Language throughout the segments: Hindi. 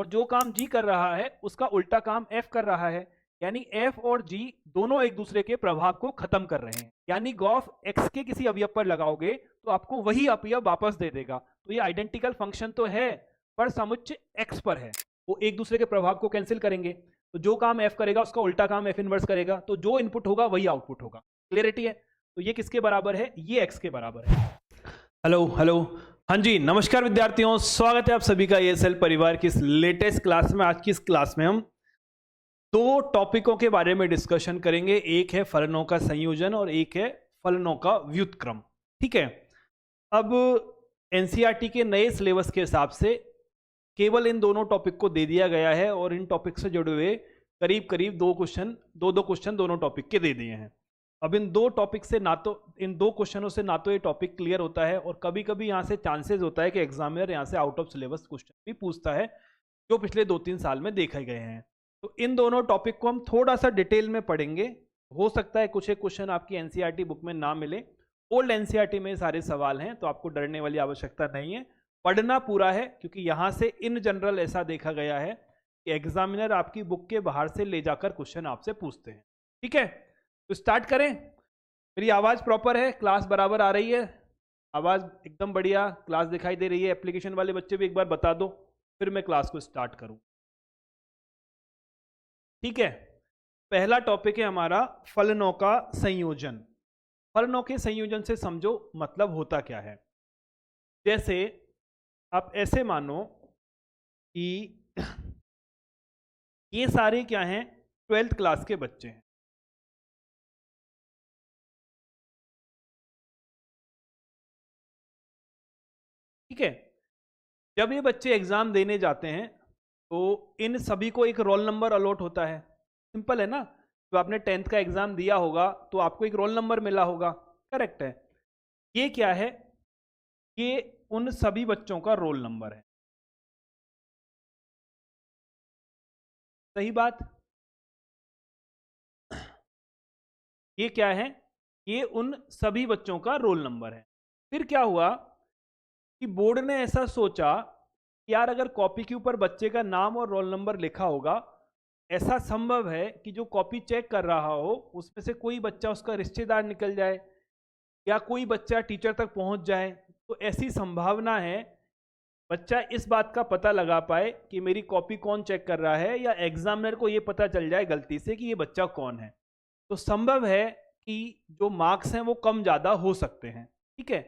और जो काम जी कर रहा है उसका उल्टा काम एफ कर रहा है, यानी एफ और जी दोनों एक दूसरे के प्रभाव को खत्म कर रहे हैं। यानी गॉस एक्स के किसी अवयव पर लगाओगे तो आपको वही अवयव वापस दे देगा। तो ये आइडेंटिकल फंक्शन तो है पर समुच्चय एक्स पर है, वो एक दूसरे के प्रभाव को कैंसिल करेंगे। तो जो काम एफ करेगा उसका उल्टा काम एफ इनवर्स करेगा, तो जो इनपुट होगा वही आउटपुट होगा। क्लियरिटी है? तो ये किसके बराबर है? ये एक्स के बराबर है। हेलो हेलो, हाँ जी, नमस्कार विद्यार्थियों, स्वागत है आप सभी का ESL परिवार की इस लेटेस्ट क्लास में। आज की इस क्लास में हम दो टॉपिकों के बारे में डिस्कशन करेंगे। एक है फलनों का संयोजन और एक है फलनों का व्युत्क्रम। ठीक है, अब एनसीईआरटी के नए सिलेबस के हिसाब से केवल इन दोनों टॉपिक को दे दिया गया है और इन टॉपिक से जुड़े हुए करीब करीब दो क्वेश्चन दोनों टॉपिक के दे दिए हैं। अब इन दो टॉपिक से ना तो इन दो क्वेश्चनों से ना तो ये टॉपिक क्लियर होता है और कभी कभी यहाँ से चांसेस होता है कि एग्जामिनर यहाँ से आउट ऑफ सिलेबस क्वेश्चन भी पूछता है, जो पिछले 2-3 साल में देखे गए हैं। तो इन दोनों टॉपिक को हम थोड़ा सा डिटेल में पढ़ेंगे। हो सकता है कुछ एक क्वेश्चन आपकी एनसीईआरटी बुक में ना मिले, ओल्ड एनसीईआरटी में सारे सवाल हैं, तो आपको डरने वाली आवश्यकता नहीं है। पढ़ना पूरा है, क्योंकि यहाँ से इन जनरल ऐसा देखा गया है कि एग्जामिनर आपकी बुक के बाहर से ले जाकर क्वेश्चन आपसे पूछते हैं। ठीक है, तो स्टार्ट करें। मेरी आवाज़ प्रॉपर है? क्लास बराबर आ रही है? आवाज़ एकदम बढ़िया, क्लास दिखाई दे रही है? एप्लीकेशन वाले बच्चे भी एक बार बता दो, फिर मैं क्लास को स्टार्ट करूं। ठीक है, पहला टॉपिक है हमारा फलनों का संयोजन। फलनों के संयोजन से समझो मतलब होता क्या है। जैसे आप ऐसे मानो कि ये सारे क्या हैं? 12th क्लास के बच्चे हैं। ठीक है, जब ये बच्चे एग्जाम देने जाते हैं तो इन सभी को एक रोल नंबर अलॉट होता है। सिंपल है ना? तो आपने 10th का एग्जाम दिया होगा तो आपको एक रोल नंबर मिला होगा, करेक्ट है? ये क्या है? ये उन सभी बच्चों का रोल नंबर है। सही बात? ये क्या है? ये उन सभी बच्चों का रोल नंबर है। फिर क्या हुआ कि बोर्ड ने ऐसा सोचा कि यार अगर कॉपी के ऊपर बच्चे का नाम और रोल नंबर लिखा होगा, ऐसा संभव है कि जो कॉपी चेक कर रहा हो उसमें से कोई बच्चा उसका रिश्तेदार निकल जाए या कोई बच्चा टीचर तक पहुंच जाए। तो ऐसी संभावना है बच्चा इस बात का पता लगा पाए कि मेरी कॉपी कौन चेक कर रहा है, या एग्जामिनर को यह पता चल जाए गलती से कि ये बच्चा कौन है। तो संभव है कि जो मार्क्स हैं वो कम ज़्यादा हो सकते हैं। ठीक है,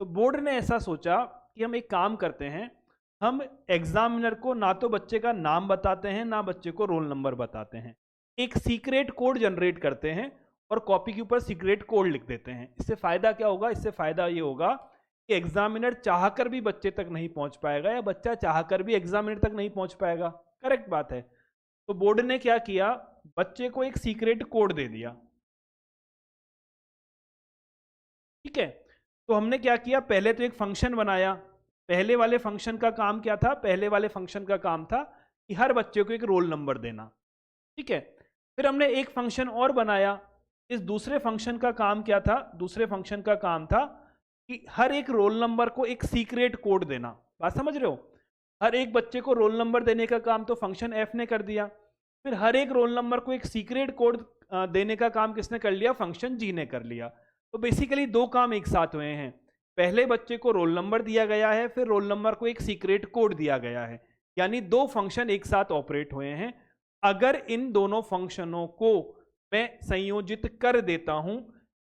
तो बोर्ड ने ऐसा सोचा कि हम एक काम करते हैं, हम एग्जामिनर को ना तो बच्चे का नाम बताते हैं ना बच्चे को रोल नंबर बताते हैं, एक सीक्रेट कोड जनरेट करते हैं और कॉपी के ऊपर सीक्रेट कोड लिख देते हैं। इससे फ़ायदा क्या होगा? इससे फ़ायदा ये होगा कि एग्जामिनर चाहकर भी बच्चे तक नहीं पहुंच पाएगा या बच्चा चाहकर भी एग्जामिनर तक नहीं पहुंच पाएगा। करेक्ट बात है? तो बोर्ड ने क्या किया, बच्चे को एक सीक्रेट कोड दे दिया। ठीक है, तो हमने क्या किया, पहले तो एक फंक्शन बनाया। पहले वाले फंक्शन का काम क्या था? पहले वाले फंक्शन का काम था कि हर बच्चे को एक रोल नंबर देना। ठीक है, फिर हमने एक फंक्शन और बनाया। इस दूसरे फंक्शन का काम क्या था? दूसरे फंक्शन का काम था कि हर एक रोल नंबर को एक सीक्रेट कोड देना। बात समझ रहे हो? हर एक बच्चे को रोल नंबर देने का काम तो फंक्शन एफ ने कर दिया, फिर हर एक रोल नंबर को एक सीक्रेट कोड देने का काम किसने कर लिया? फंक्शन जी ने कर लिया। तो बेसिकली दो काम एक साथ हुए हैं। पहले बच्चे को रोल नंबर दिया गया है, फिर रोल नंबर को एक सीक्रेट कोड दिया गया है, यानी दो फंक्शन एक साथ ऑपरेट हुए हैं। अगर इन दोनों फंक्शनों को मैं संयोजित कर देता हूं,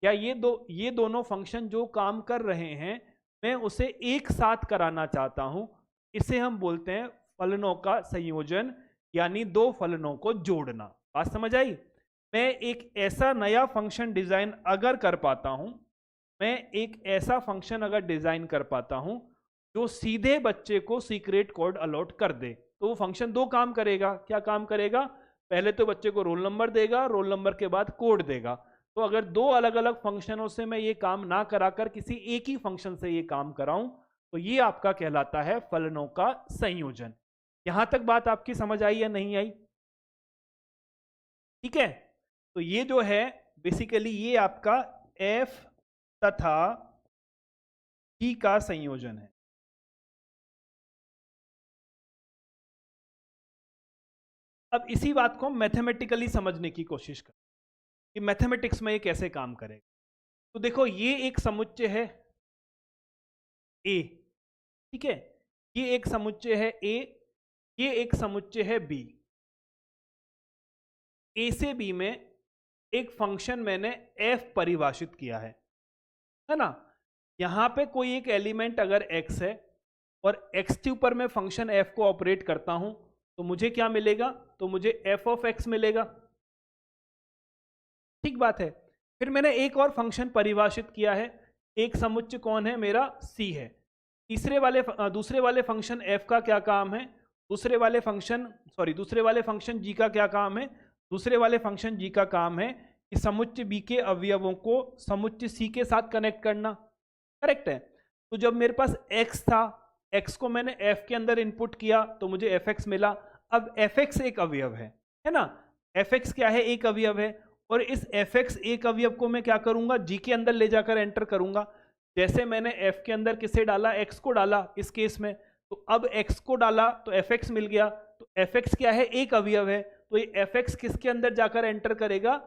या ये दोनों फंक्शन जो काम कर रहे हैं मैं उसे एक साथ कराना चाहता हूं, इसे हम बोलते हैं फलनों का संयोजन, यानी दो फलनों को जोड़ना। बात समझ आई? मैं एक ऐसा नया फंक्शन डिजाइन अगर कर पाता हूं, मैं एक ऐसा फंक्शन अगर डिजाइन कर पाता हूं जो सीधे बच्चे को सीक्रेट कोड अलॉट कर दे, तो वो फंक्शन दो काम करेगा। क्या काम करेगा? पहले तो बच्चे को रोल नंबर देगा, रोल नंबर के बाद कोड देगा। तो अगर दो अलग अलग फंक्शनों से मैं ये काम ना कराकर किसी एक ही फंक्शन से ये काम कराऊं, तो ये आपका कहलाता है फलनों का संयोजन। यहां तक बात आपकी समझ आई या नहीं आई? ठीक है, तो ये जो है बेसिकली ये आपका एफ तथा जी का संयोजन है। अब इसी बात को हम मैथमेटिकली समझने की कोशिश करें कि मैथमेटिक्स में ये कैसे काम करेगा। तो देखो, ये एक समुच्चय है ए, ठीक है, ये एक समुच्चय है ए, ये एक समुच्चय है बी। ए से बी में एक फंक्शन मैंने एफ परिभाषित किया है ना। यहां पे कोई एक एलिमेंट अगर एक्स है और एक्स के ऊपर मैं फंक्शन एफ को ऑपरेट करता हूं तो मुझे क्या मिलेगा, तो मुझे एफ ऑफ एक्स मिलेगा, ठीक बात है। फिर मैंने एक और फंक्शन परिभाषित किया है, एक समुच्चय कौन है मेरा, सी है। दूसरे वाले फंक्शन एफ का क्या काम है, दूसरे वाले फंक्शन जी का क्या काम है, दूसरे वाले फंक्शन जी का काम है कि समुच्चय बी के अवयवों को समुच्चय सी के साथ कनेक्ट करना, करेक्ट है। तो जब मेरे पास x था, x को मैंने f के अंदर इनपुट किया तो मुझे fx मिला। अब fx एक अवयव है ना, fx क्या है, एक अवयव है, और इस fx एक अवयव को मैं क्या करूंगा, g के अंदर ले जाकर एंटर करूंगा। जैसे मैंने f के अंदर किसे डाला, x को डाला इस केस में, तो अब x को डाला तो fx मिल गया। तो fx क्या है, एक अवयव है, तो ये fx किसके अंदर जाकर एंटर करेगा,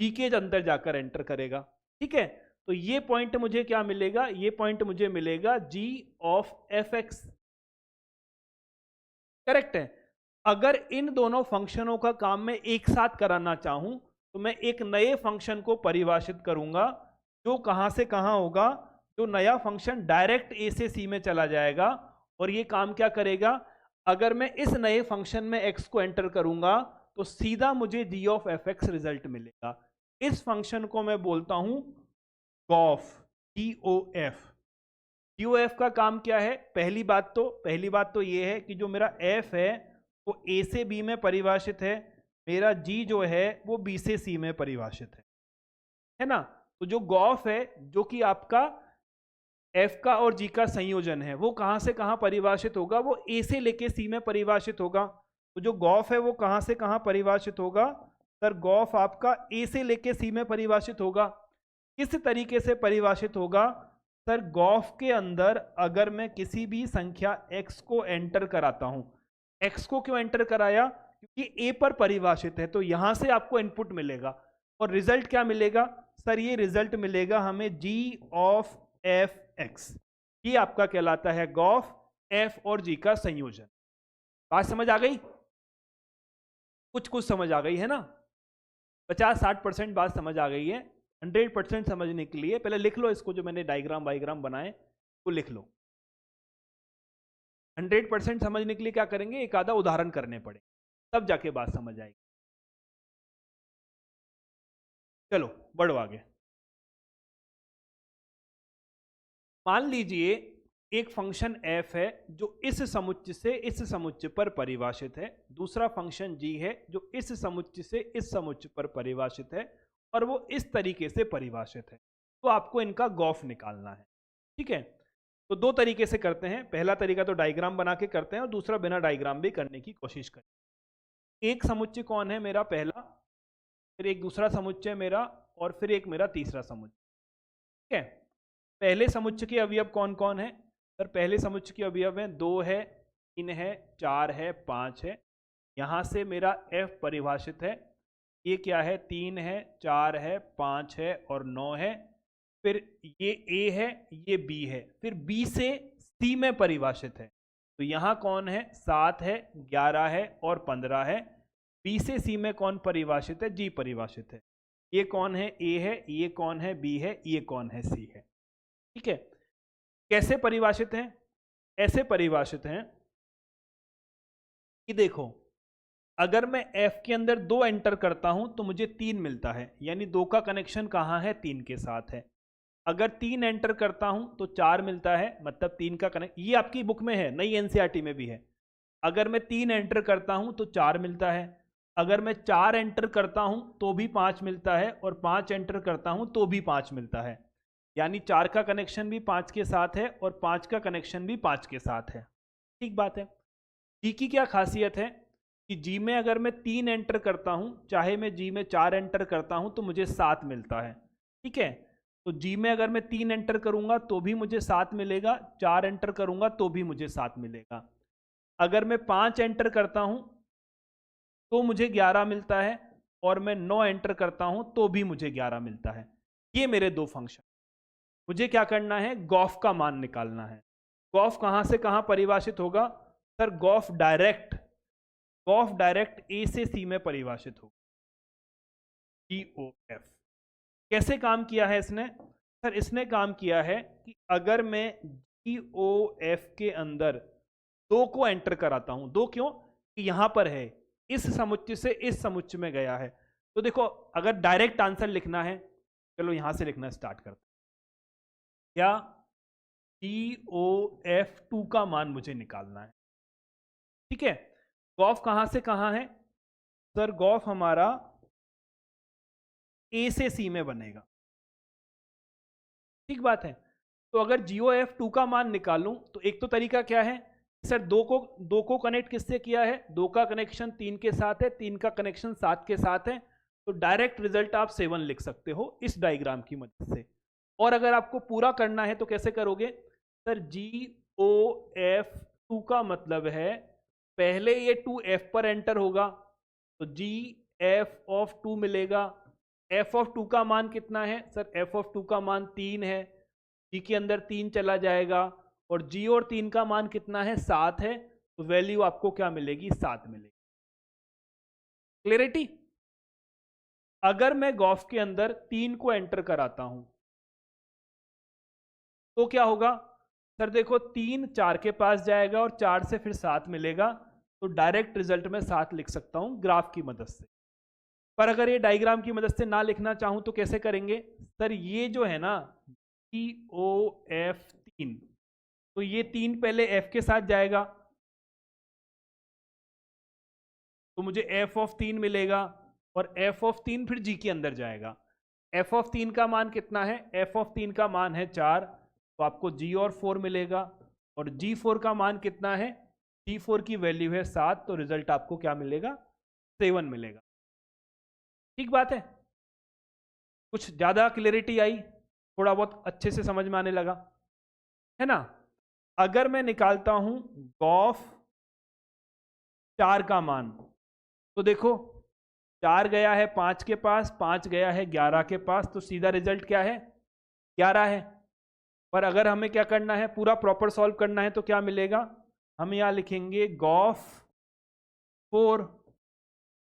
g के अंदर जाकर एंटर करेगा, ठीक है। तो ये पॉइंट मुझे क्या मिलेगा, ये पॉइंट मुझे मिलेगा g ऑफ fx, करेक्ट है। अगर इन दोनों फंक्शनों का काम मैं एक साथ कराना चाहूं तो मैं एक नए फंक्शन को परिभाषित करूंगा जो कहां से कहां होगा, जो नया फंक्शन डायरेक्ट ए से सी में चला जाएगा। और ये काम क्या करेगा, अगर मैं इस नए फंक्शन में x को एंटर करूंगा तो सीधा मुझे g ऑफ fx रिजल्ट मिलेगा। इस फंक्शन को मैं बोलता हूं गॉफ, GOF का काम क्या है, पहली बात तो ये है कि जो मेरा f है वो a से b में परिभाषित है, मेरा g जो है वो b से c में परिभाषित है ना। तो जो गॉफ है, जो कि आपका f का और g का संयोजन है, वो कहां से कहां परिभाषित होगा, वो a से लेके c में परिभाषित होगा। तो जो गॉफ है वो कहां से कहां परिभाषित होगा, सर गॉफ आपका a से लेके c में परिभाषित होगा। किस तरीके से परिभाषित होगा, सर गॉफ के अंदर अगर मैं किसी भी संख्या x को एंटर कराता हूं, x को क्यों एंटर कराया, क्योंकि a पर परिभाषित है, तो यहां से आपको इनपुट मिलेगा और रिजल्ट क्या मिलेगा, सर ये रिजल्ट मिलेगा हमें g ऑफ fx। ये आपका कहलाता है गॉफ, f और g का संयोजन। बात समझ आ गई, कुछ समझ आ गई है ना, 50-60% बात समझ आ गई है। 100% समझने के लिए पहले लिख लो इसको, जो मैंने डायग्राम वाइग्राम बनाए वो लिख लो। 100% समझने के लिए क्या करेंगे, एक आधा उदाहरण करने पड़े, तब जाके बात समझ आएगी। चलो बढ़ो आगे। मान लीजिए एक फंक्शन f है जो इस समुच्चय से इस समुच्चय पर परिभाषित है, दूसरा फंक्शन g है जो इस समुच्चय से इस समुच्चय पर परिभाषित है, और वो इस तरीके से परिभाषित है। तो आपको इनका गॉफ निकालना है, ठीक है। तो दो तरीके से करते हैं, पहला तरीका तो डायग्राम बना के करते हैं और दूसरा बिना डायग्राम भी करने की कोशिश करें। एक समुच्चय कौन है मेरा, पहला, फिर एक दूसरा समुच्चय मेरा, और फिर एक मेरा तीसरा समुच्चय, ठीक है। पहले समुच्चय के अवयव कौन कौन है, सर पहले समुच्चय के अवयव हैं 2 है, 3 है, 4 है, 5 है। यहाँ से मेरा f परिभाषित है, ये क्या है, 3 है, 4 है, 5 है और 9 है। फिर ये a है, ये b है, फिर b से c में परिभाषित है। तो यहाँ कौन है, 7 है, 11 है और 15 है। b से c में कौन परिभाषित है, g परिभाषित है। ये कौन है, a है, ये कौन है, b है, ये कौन है, c है, ठीक है। कैसे परिभाषित हैं, ऐसे परिभाषित हैं कि देखो, अगर मैं f के अंदर 2 एंटर करता हूं तो मुझे 3 मिलता है, यानी 2 का कनेक्शन कहां है, 3 के साथ है। अगर 3 एंटर करता हूं तो 4 मिलता है, मतलब 3 का कनेक्ट, ये आपकी बुक में है, नई एनसीईआरटी में भी है। अगर मैं 3 एंटर करता हूं तो 4 मिलता है, अगर मैं 4 एंटर करता हूं तो भी 5 मिलता है, और 5 एंटर करता हूं तो भी 5 मिलता है। यानी 4 का कनेक्शन भी 5 के साथ है और 5 का कनेक्शन भी 5 के साथ है, ठीक बात है। जी की क्या खासियत है कि जी में अगर मैं 3 एंटर करता हूं, चाहे मैं जी में 4 एंटर करता हूं तो मुझे 7 मिलता है, ठीक है। तो जी में अगर मैं 3 एंटर करूंगा तो भी मुझे 7 मिलेगा, 4 एंटर करूंगा तो भी मुझे 7 मिलेगा। अगर मैं 5 एंटर करता हूं तो मुझे 11 मिलता है, और मैं 9 एंटर करता हूं तो भी मुझे 11 मिलता है। ये मेरे दो फंक्शन। मुझे क्या करना है, गॉफ का मान निकालना है। गॉफ कहां से कहां परिभाषित होगा? सर गॉफ डायरेक्ट ए से सी में परिभाषित होगा, GOF। कैसे काम किया है इसने? सर इसने काम किया है कि अगर मैं GOF के अंदर 2 को एंटर कराता हूं, 2 क्यों कि यहां पर है, इस समुच्चय से इस समुच्चय में गया है, तो देखो अगर डायरेक्ट आंसर लिखना है, चलो यहां से लिखना स्टार्ट करते हैं। क्या GOF2 का मान मुझे निकालना है। ठीक है, गॉफ कहां से कहां है? सर गॉफ हमारा ए से सी में बनेगा। ठीक बात है। तो अगर GOF2 का मान निकालूं तो एक तो तरीका क्या है, सर दो को कनेक्ट किससे किया है? 2 का कनेक्शन 3 के साथ है, 3 का कनेक्शन 7 के साथ है, तो डायरेक्ट रिजल्ट आप 7 लिख सकते हो इस डायग्राम की मदद से। और अगर आपको पूरा करना है तो कैसे करोगे? सर GOF2 का मतलब है पहले ये 2 F पर एंटर होगा, तो GF(2) मिलेगा। F(2) का मान कितना है? सर F(2) का मान 3 है, G के अंदर 3 चला जाएगा, और G और 3 का मान कितना है? 7 है, तो वैल्यू आपको क्या मिलेगी? 7 मिलेगी। क्लियरिटी? अगर मैं गॉफ के अंदर 3 को एंटर कराता हूं तो क्या होगा? सर देखो 3 4 के पास जाएगा और 4 से फिर 7 मिलेगा, तो डायरेक्ट रिजल्ट में 7 लिख सकता हूं ग्राफ की मदद से। पर अगर ये डायग्राम की मदद से ना लिखना चाहूं तो कैसे करेंगे? सर ये जो है ना GOF3, तो ये 3 पहले F के साथ जाएगा, तो मुझे F(3) मिलेगा, और F(3) फिर G के अंदर जाएगा। F(3) का मान कितना है? F(3) का मान है 4, तो आपको G और 4 मिलेगा, और G4 का मान कितना है? G4 की वैल्यू है 7, तो रिजल्ट आपको क्या मिलेगा? 7 मिलेगा। ठीक बात है। कुछ ज्यादा क्लियरिटी आई, थोड़ा बहुत अच्छे से समझ में आने लगा है ना? अगर मैं निकालता हूं गॉफ 4 का मान, तो देखो 4 गया है 5 के पास, 5 गया है 11 के पास, तो सीधा रिजल्ट क्या है? 11 है। पर अगर हमें क्या करना है, पूरा प्रॉपर सॉल्व करना है, तो क्या मिलेगा? हम यहां लिखेंगे गॉफ 4,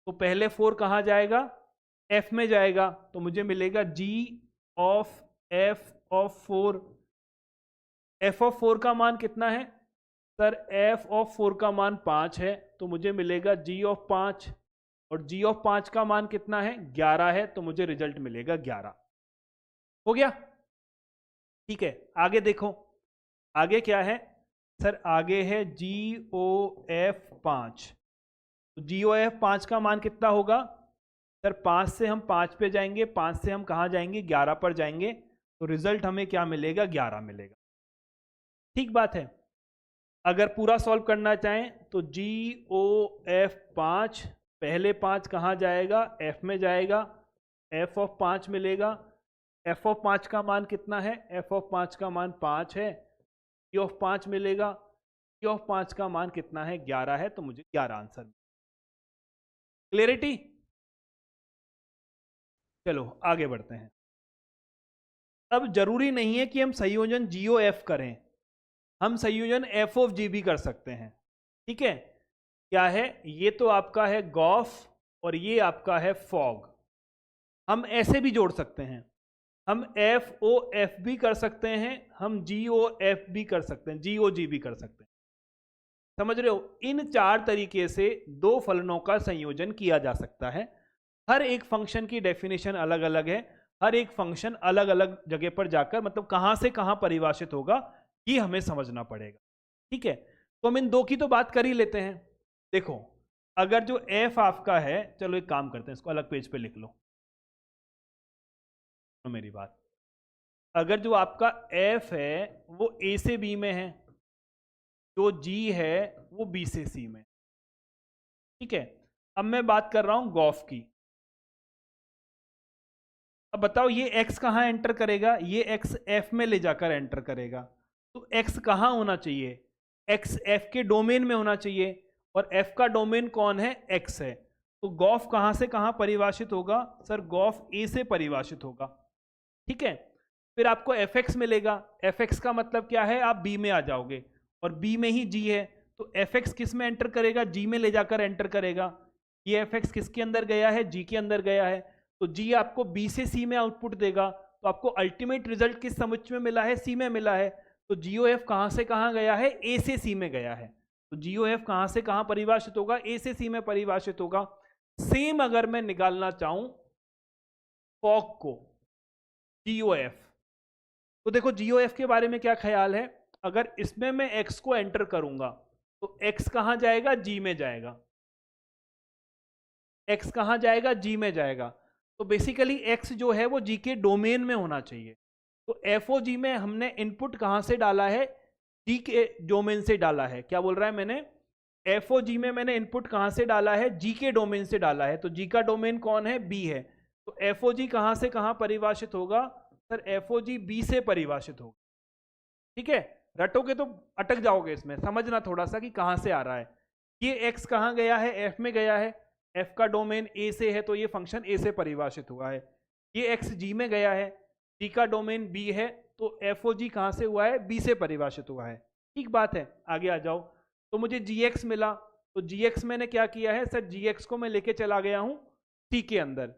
तो पहले 4 कहां जाएगा? F में जाएगा, तो मुझे मिलेगा GOF(4). F(4) का मान कितना है? सर F(4) का मान 5 है, तो मुझे मिलेगा G(5), और G(5) का मान कितना है? 11 है, तो मुझे रिजल्ट मिलेगा 11। हो गया? ठीक है, आगे देखो, आगे क्या है? सर आगे है GOF5। तो GOF5 का मान कितना होगा? सर 5 से हम 5 पे जाएंगे, 5 से हम कहाँ जाएंगे? 11 पर जाएंगे, तो रिजल्ट हमें क्या मिलेगा? 11 मिलेगा। ठीक बात है। अगर पूरा सॉल्व करना चाहें तो GOF5, पहले 5 कहाँ जाएगा? F में जाएगा, F(5) मिलेगा। F(5) का मान कितना है? F(5) का मान 5 है, G(5) मिलेगा। G(5) का मान कितना है? 11 है, तो मुझे 11 आंसर। क्लियरिटी? चलो आगे बढ़ते हैं। अब जरूरी नहीं है कि हम संयोजन GOF करें, हम संयोजन F(G) भी कर सकते हैं। ठीक है, क्या है? ये तो आपका है गॉफ, और ये आपका है फॉग। हम ऐसे भी जोड़ सकते हैं, हम FOF भी कर सकते हैं, हम GOF भी कर सकते हैं, GOG भी कर सकते हैं। समझ रहे हो? इन 4 तरीके से 2 फलनों का संयोजन किया जा सकता है। हर एक फंक्शन की डेफिनेशन अलग अलग है, हर एक फंक्शन अलग अलग जगह पर जाकर मतलब कहां से कहां परिभाषित होगा ये हमें समझना पड़ेगा। ठीक है, तो हम इन 2 की तो बात कर ही लेते हैं। देखो अगर जो f आपका है, चलो एक काम करते हैं, इसको अलग पेज पे लिख लो मेरी बात। अगर जो आपका f है वो a से b में है, जो g है वो b से c में। ठीक है, अब मैं बात कर रहा हूं गॉफ की। अब बताओ ये x कहां एंटर करेगा? ये x f में ले जाकर एंटर करेगा, तो x कहां होना चाहिए? x f के डोमेन में होना चाहिए, और f का डोमेन कौन है? x है। तो गॉफ कहां से कहां परिभाषित होगा सर? गॉफ ए से परिभाषित होगा, ठीक है। फिर आपको एफ एक्स मिलेगा, एफ एक्स का मतलब क्या है? आप बी में आ जाओगे और बी में ही जी है, तो एफ एक्स किस में एंटर करेगा? जी में ले जाकर एंटर करेगा। ये एफ एक्स किसके अंदर गया है? जी के अंदर गया है, तो जी आपको बी से सी में आउटपुट देगा। तो आपको अल्टीमेट रिजल्ट किस समुच्चय में मिला है? सी में मिला है। तो जीओ एफ कहां से कहां गया है? ए से सी में गया है। तो जीओ एफ कहां से कहां परिभाषित होगा? ए से सी में परिभाषित होगा। सेम अगर मैं निकालना चाहूं फॉक को, जीओ एफ, तो देखो जीओ एफ के बारे में क्या ख्याल है? अगर इसमें मैं एक्स को एंटर करूंगा तो एक्स कहां जाएगा? जी में जाएगा। एक्स कहां जाएगा? जी में जाएगा। तो बेसिकली एक्स जो है वो जी के डोमेन में होना चाहिए। तो एफ ओ जी में हमने इनपुट कहां से डाला है? जी के डोमेन से डाला है। क्या बोल रहा है मैंने? एफ ओ जी में मैंने इनपुट कहां से डाला है? जी के डोमेन से डाला है। तो जी का डोमेन कौन है? बी है। तो एफ ओ जी कहां से कहां परिभाषित होगा? Sir f o g b से परिभाषित होगा, ठीक है। रटोगे तो अटक जाओगे इसमें, समझना थोड़ा सा कि कहां से आ रहा है। ये एक्स कहां गया है? एफ में गया है, एफ का डोमेन ए से है तो ये फंक्शन ए से परिभाषित हुआ है। ये एक्स जी में गया है, जी का डोमेन बी है, तो एफ ओ जी कहां से हुआ है? बी से परिभाषित हुआ है। ठीक बात है, आगे आ जाओ। तो मुझे जी एक्स मिला, तो जी एक्स मैंने क्या किया है सर? जी एक्स को मैं लेके चला गया हूं सी के अंदर।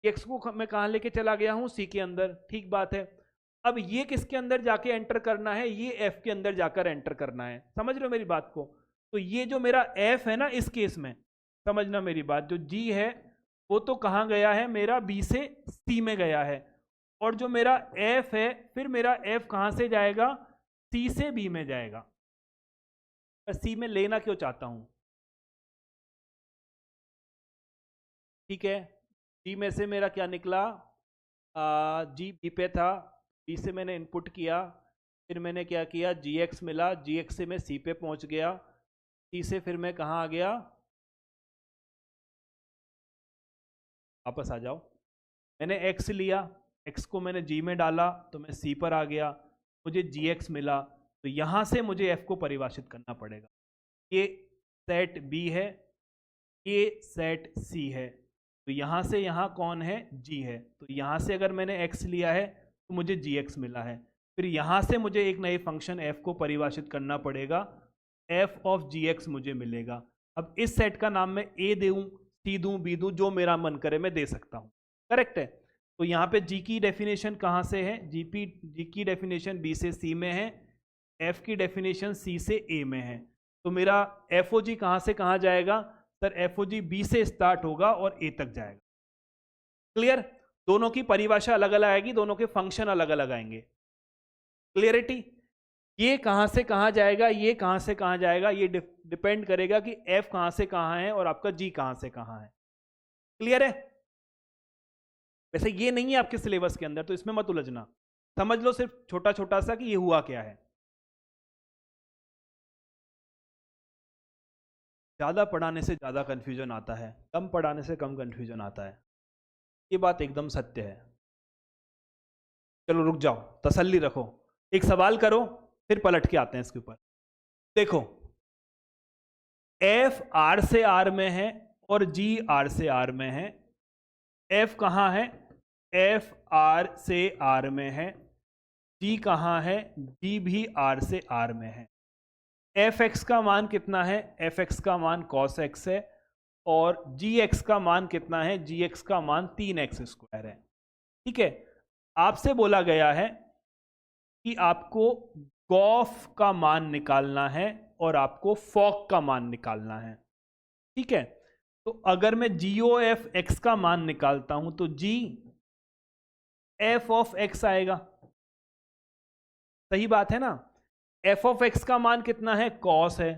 एक्स को मैं कहां लेके चला गया हूं? सी के अंदर, ठीक बात है। अब ये किसके अंदर जाके एंटर करना है? ये एफ के अंदर जाकर एंटर करना है। समझ रहे हो मेरी बात को? तो ये जो मेरा एफ है ना, इस केस में समझना मेरी बात, जो जी है वो तो कहां गया है? मेरा बी से सी में गया है। और जो मेरा एफ है, फिर मेरा एफ कहां से जाएगा? सी से बी में जाएगा। सी में लेना क्यों चाहता हूं? ठीक है, जी में से मेरा क्या निकला? जी बी पे था, बी से मैंने इनपुट किया, फिर मैंने क्या किया? जी एक्स मिला, जी एक्स से मैं सी पे पहुंच गया, सी से फिर मैं कहाँ आ गया? वापस आ जाओ। मैंने एक्स लिया, एक्स को मैंने जी में डाला तो मैं सी पर आ गया, मुझे जी एक्स मिला। तो यहाँ से मुझे एफ को परिभाषित करना पड़ेगा। ये सेट बी है, ये सेट सी है, तो यहाँ से यहाँ कौन है? जी है। तो यहाँ से अगर मैंने x लिया है तो मुझे gx मिला है। फिर यहाँ से मुझे एक नए फंक्शन f को परिभाषित करना पड़ेगा, f ऑफ gx मुझे मिलेगा। अब इस सेट का नाम मैं a दूँ, c दूँ, b दूँ, जो मेरा मन करे मैं दे सकता हूँ। करेक्ट है। तो यहाँ पे g की डेफिनेशन कहाँ से है? जी की डेफिनेशन b से c में है, f की डेफिनेशन c से a में है। तो मेरा एफ ओ जी कहाँ से कहाँ जाएगा? Sir f o g b से स्टार्ट होगा और ए तक जाएगा। क्लियर? दोनों की परिभाषा अलग अलग आएगी, दोनों के फंक्शन अलग अलग आएंगे। क्लियरिटी? ये कहां से कहां जाएगा, ये कहां से कहां जाएगा, ये डिपेंड करेगा कि एफ कहां से कहां है और आपका जी कहां से कहां है। क्लियर है? वैसे ये नहीं है आपके सिलेबस के अंदर, तो इसमें मत उलझना, समझ लो सिर्फ छोटा छोटा सा कि ये हुआ क्या है। ज्यादा पढ़ाने से ज्यादा कंफ्यूजन आता है, कम पढ़ाने से कम कंफ्यूजन आता है, ये बात एकदम सत्य है। चलो रुक जाओ, तसल्ली रखो, एक सवाल करो फिर पलट के आते हैं इसके ऊपर। देखो, एफ आर से आर में है और जी आर से आर में है। एफ कहां है? एफ आर से आर में है। जी कहां है? जी भी आर से आर में है। एफ एक्स का मान कितना है? एफ एक्स का मान कॉस एक्स है। और जी एक्स का मान कितना है? जी एक्स का मान 3x² है। ठीक है, आपसे बोला गया है कि आपको गॉफ का मान निकालना है और आपको फॉक का मान निकालना है। ठीक है, तो अगर मैं जी ओ एफ एक्स का मान निकालता हूं तो जी एफ ऑफ एक्स आएगा। सही बात है ना? एफ ऑफ एक्स का मान कितना है? कॉस है,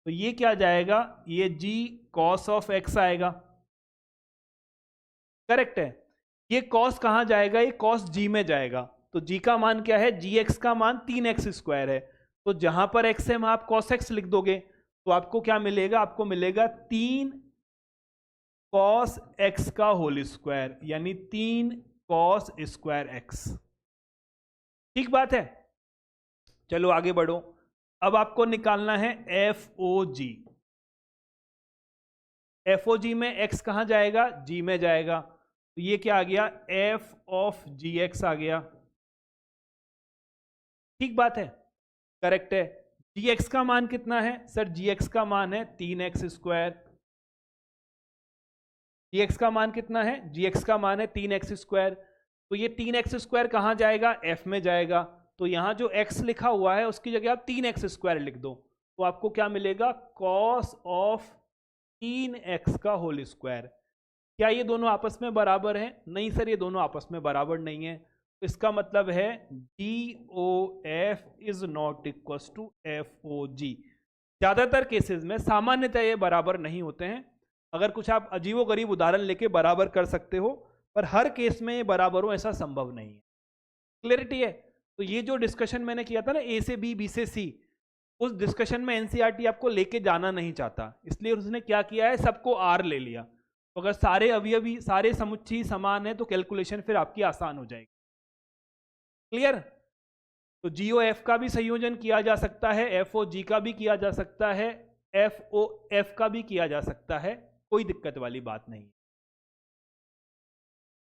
तो ये क्या जाएगा? ये जी कॉस ऑफ एक्स आएगा। करेक्ट है। ये कॉस कहां जाएगा? ये कॉस जी में जाएगा। तो जी का मान क्या है? जी एक्स का मान 3x² है, तो जहां पर x है वहां आप cos x लिख दोगे, तो आपको क्या मिलेगा? आपको मिलेगा 3 cos x का होल स्क्वायर, यानी 3 cos स्क्वायर x। ठीक बात है। चलो आगे बढ़ो। अब आपको निकालना है एफ ओ जी। एफ ओ जी में एक्स कहाँ जाएगा, जी में जाएगा, तो ये क्या आ गया, एफ ऑफ जी एक्स आ गया। ठीक बात है, करेक्ट है। जी एक्स का मान कितना है सर, जी एक्स का मान है 3x²। जी एक्स का मान कितना है, जी एक्स का मान है 3x²। तो ये 3x² कहाँ जाएगा, एफ में जाएगा। तो यहाँ जो x लिखा हुआ है उसकी जगह आप 3x² लिख दो, तो आपको क्या मिलेगा, कॉस ऑफ 3x का होल स्क्वायर। क्या ये दोनों आपस में बराबर हैं, नहीं सर ये दोनों आपस में बराबर नहीं है। तो इसका मतलब है DOF is not equal to FOG। ज्यादातर केसेस में सामान्यतः ये बराबर नहीं होते हैं, अगर कुछ आप अजीबोगरीब उदाहरण लेके बराबर कर सकते हो, पर हर केस में ये बराबर हो ऐसा संभव नहीं है। क्लियरिटी है। तो ये जो डिस्कशन मैंने किया था ना, ए से बी, बी से सी, उस डिस्कशन में एनसीईआरटी आपको लेके जाना नहीं चाहता, इसलिए उसने क्या किया है, सबको आर ले लिया। तो अगर सारे अवयवी, सारे समुच्चय समान है तो कैलकुलेशन फिर आपकी आसान हो जाएगी। क्लियर। तो जीओ एफ का भी संयोजन किया जा सकता है, एफ ओ जी का भी किया जा सकता है, एफ ओ एफ का भी किया जा सकता है, कोई दिक्कत वाली बात नहीं।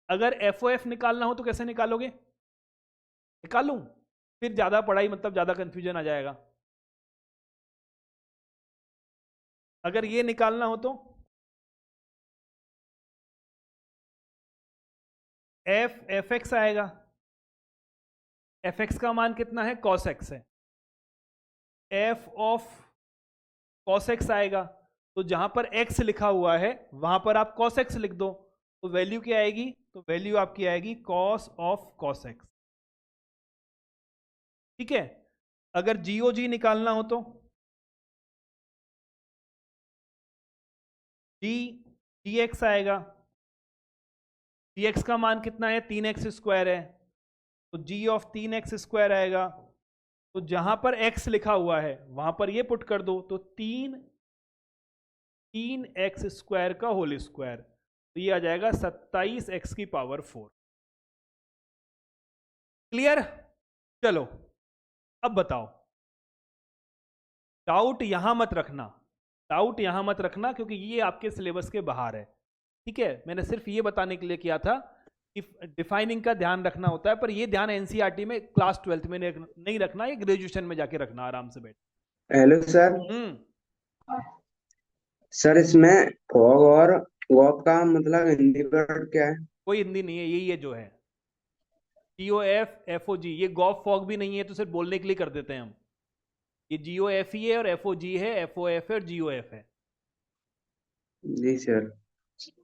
अगर एफ ओ एफ निकालना हो तो कैसे निकालोगे, निकालूं, फिर ज्यादा पढ़ाई मतलब ज्यादा कंफ्यूजन आ जाएगा। अगर ये निकालना हो तो एफ एक्स आएगा, एफ एक्स का मान कितना है, कॉस एक्स है, एफ ऑफ कॉस एक्स आएगा, तो जहां पर एक्स लिखा हुआ है वहां पर आप कॉस एक्स लिख दो, तो वैल्यू क्या आएगी, तो वैल्यू आपकी आएगी कॉस ऑफ कॉस एक्स। ठीक है। अगर जीओ जी निकालना हो तो जी जी एक्स आएगा, जी एक्स का मान कितना है, 3x² है, तो जी ऑफ 3x² आएगा, तो जहां पर x लिखा हुआ है वहां पर ये पुट कर दो, तो 3x² का होल स्क्वायर, तो ये आ जाएगा 27x की पावर 4। क्लियर। चलो अब बताओ, डाउट यहां मत रखना, डाउट यहां मत रखना क्योंकि ये आपके सिलेबस के बाहर है। ठीक है, मैंने सिर्फ ये बताने के लिए किया था कि डिफाइनिंग का ध्यान रखना होता है, पर ये ध्यान एनसीईआरटी में क्लास 12th में नहीं रखना, ये ग्रेजुएशन में जाके रखना आराम से बैठ। Hello sir. सर इसमें फॉग और वॉक का मतलब हिंदी वर्ड क्या है? कोई हिंदी नहीं है, यही है जो है, GOF FOG। ये गॉफ फॉग भी नहीं है तो सिर्फ बोलने के लिए कर देते हैं हम। ये GOF ही है और FOG है, FOF है और GOF है। जी सर।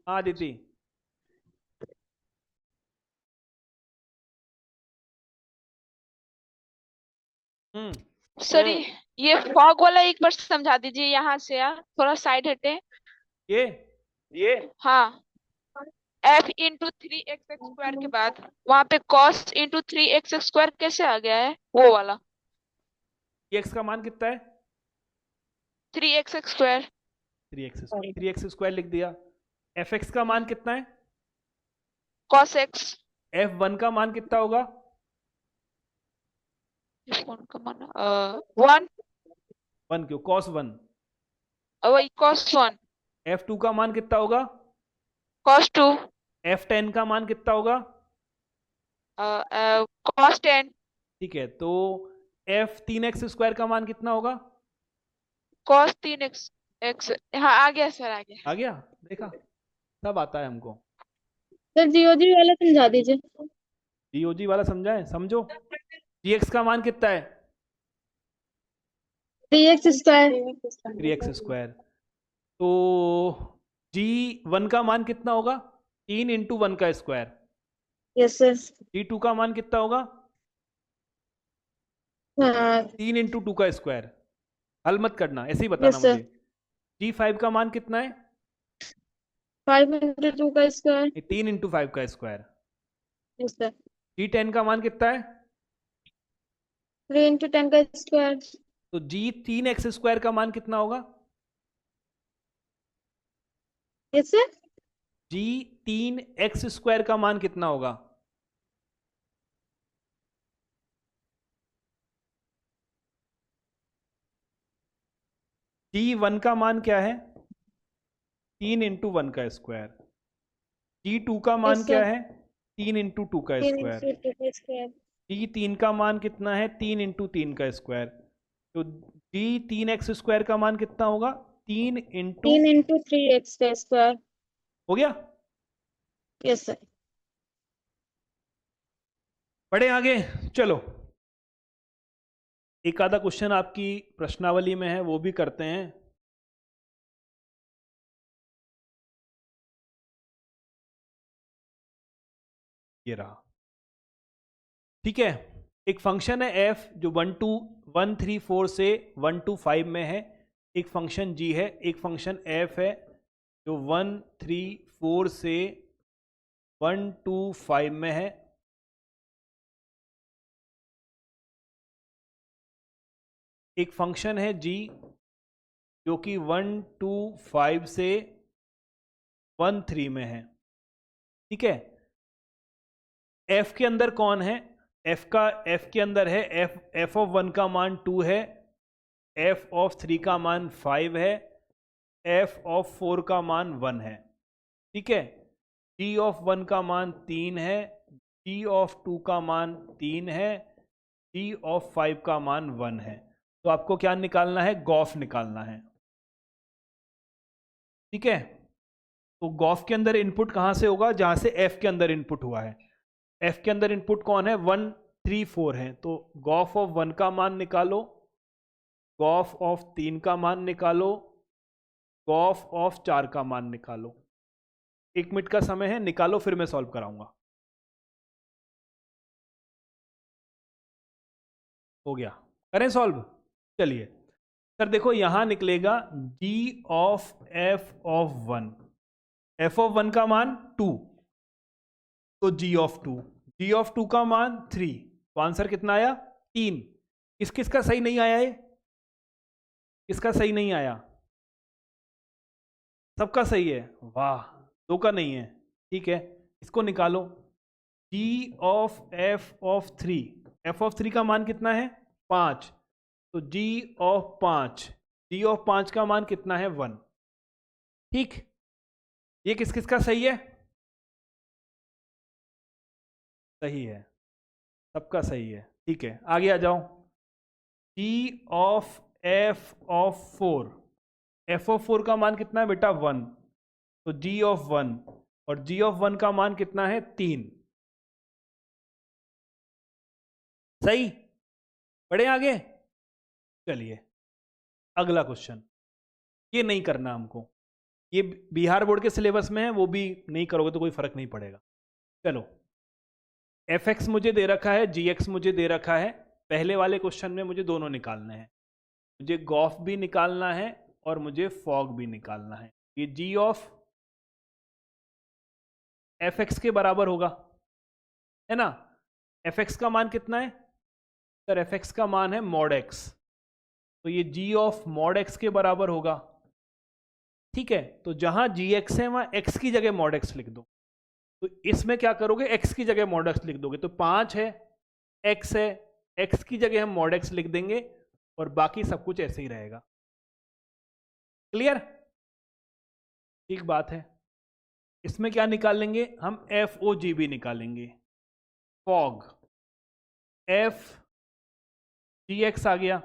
हाँ दीदी। सर ये फॉग वाला एक बार समझा दीजिए, यहाँ से यार थोड़ा साइड हटे। ये हाँ, f इंटू 3x² के बाद वहां पे cos इंटू 3x² कैसे आ गया है, वो वाला x का मान कितना है, 3x²। 3x² लिख दिया। fx का मान कितना है, cos x। f1 का मान कितना होगा, कौन का मान 1, 1 क्यों, cos 1। वही cos 1। f2 का मान कितना होगा, cos 2। f10 का मान कितना होगा, cos 10। ठीक है, तो f3x² का मान कितना होगा, cos 3x x। हाँ आ गया सर, आ गया। आ गया, देखा सब आता है हमको। सर जीओजी वाला समझा दीजिए। जीओजी वाला समझाए, समझो। gx का मान कितना है, 3x²। 3x²। तो g1 का मान कितना होगा, 3 इंटू 1 का स्क्वायर। Yes sir. g2 का मान कितना होगा, हाँ 3 इंटू 2 का स्क्वायर। हल मत करना, ऐसे ही बताना यस सर। मुझे। g5 का मान कितना है, 5 × 2 का स्क्वायर। 3 इंटू 5 का स्क्वायर। Yes sir. g10 का मान कितना है, 3 × 10 का स्क्वायर। तो g3x² का मान कितना होगा, यस सर। g3x² का मान कितना होगा, g1 का मान क्या है, 3 इंटू 1 का स्क्वायर। G2 का मान Yes, क्या sir. है? 3 इंटू 2 का 3 स्क्वायर। into 2 का square. G3 का मान कितना है? 3 इंटू 3 का स्क्वायर। तो G3x स्क्वायर का मान कितना होगा? 3 इंटू 3 into 3x का square. हो गया। Yes, sir. बढ़े आगे, चलो एक आधा क्वेश्चन आपकी प्रश्नावली में है, वो भी करते हैं। ये रहा, ठीक है। एक फंक्शन है f जो 1 3 4 से 1 2 5 में है। एक फंक्शन g है, एक फंक्शन f है जो 1 3 4 से 1 2 5 में है। एक फंक्शन है g जो कि 1 2 5 से 1 3 में है, ठीक है। f के अंदर कौन है? f के अंदर है f ऑफ 1 का मान 2 है, f ऑफ 3 का मान 5 है, f ऑफ 4 का मान 1 है, ठीक है। g ऑफ 1 का मान 3 है, g ऑफ 2 का मान 3 है, g ऑफ 5 का मान 1 है। तो आपको क्या निकालना है? गॉफ निकालना है, ठीक है। तो गॉफ के अंदर इनपुट कहां से होगा? जहां से f के अंदर इनपुट हुआ है। f के अंदर इनपुट कौन है? 1 3 4 है। तो गॉफ ऑफ 1 का मान निकालो, गॉफ ऑफ 3 का मान निकालो, गॉफ ऑफ 4 का मान निकालो। 1 मिनट का समय है, निकालो, फिर मैं सॉल्व कराऊंगा। हो गया, करें सॉल्व। चलिए सर, देखो यहां निकलेगा g of f of 1, f of 1 का मान 2, तो g ऑफ 2, g ऑफ 2 का मान 3, तो आंसर कितना आया? 3। किसका सही नहीं आया? ये किसका सही नहीं आया? सबका सही है, वाह। 2 का नहीं है, ठीक है। इसको निकालो, g of f of 3, f of 3 का मान कितना है? 5, तो g ऑफ 5, g ऑफ 5 का मान कितना है? 1, ठीक। ये किसका सही है? सही है, सबका सही है, ठीक है। आगे आ जाओ, g of f of 4, f of 4 का मान कितना है बेटा? 1, तो g ऑफ 1, और g ऑफ 1 का मान कितना है? 3। सही, बढ़े आगे। चलिए अगला क्वेश्चन, ये नहीं करना हमको, ये बिहार बोर्ड के सिलेबस में है, वो भी नहीं करोगे तो कोई फर्क नहीं पड़ेगा। चलो, fx मुझे दे रखा है, gx मुझे दे रखा है। पहले वाले क्वेश्चन में मुझे दोनों निकालने हैं, मुझे गॉफ भी निकालना है और मुझे फॉग भी निकालना है। ये g ऑफ fx के बराबर होगा, है ना। fx का मान कितना है सर? fx का मान है mod x, तो ये g ऑफ mod x के बराबर होगा, ठीक है। तो जहां gx है वहां x की जगह mod x लिख दो। तो इसमें क्या करोगे? x की जगह mod x लिख दोगे, तो 5 है, x है, x की जगह हम mod x लिख देंगे और बाकी सब कुछ ऐसे ही रहेगा। क्लियर? ठीक बात है। इसमें क्या निकालेंगे हम? FOGB निकालेंगे, फॉग। f gx आ गया,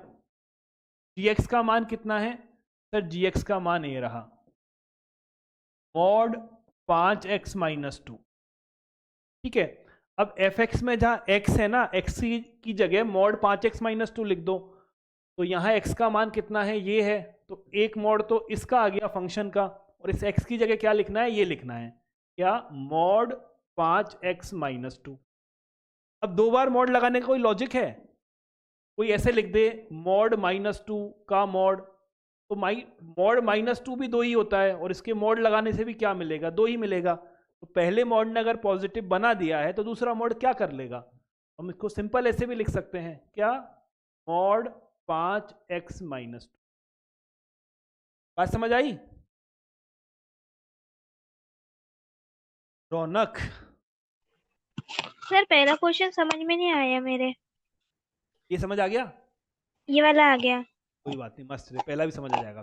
gx का मान कितना है सर? gx का मान ये रहा, mod 5x माइनस 2, ठीक है। अब fx में जहां x है ना, x की जगह mod 5x माइनस 2 लिख दो। तो यहाँ x का मान कितना है? ये है, तो एक mod तो इसका आ गया फंक्शन का, और इस x की जगह क्या लिखना है? ये लिखना है क्या? mod 5x minus 2। अब 2 बार mod लगाने का कोई लॉजिक है? कोई ऐसे लिख दे mod -2 का mod, तो mod -2 भी 2 ही होता है, और इसके mod लगाने से भी क्या मिलेगा? 2 ही मिलेगा। तो पहले mod ने अगर पॉजिटिव बना दिया है तो दूसरा mod क्या कर लेगा? हम इसको सिंपल ऐसे भी लिख सकते हैं, क्या? mod 5x minus 2। बात समझ आई रौनक? सर पहला क्वेश्चन समझ में नहीं आया मेरे। ये समझ आ गया? ये वाला आ गया। कोई बात नहीं, मस्त है, पहला भी समझ आ जाएगा।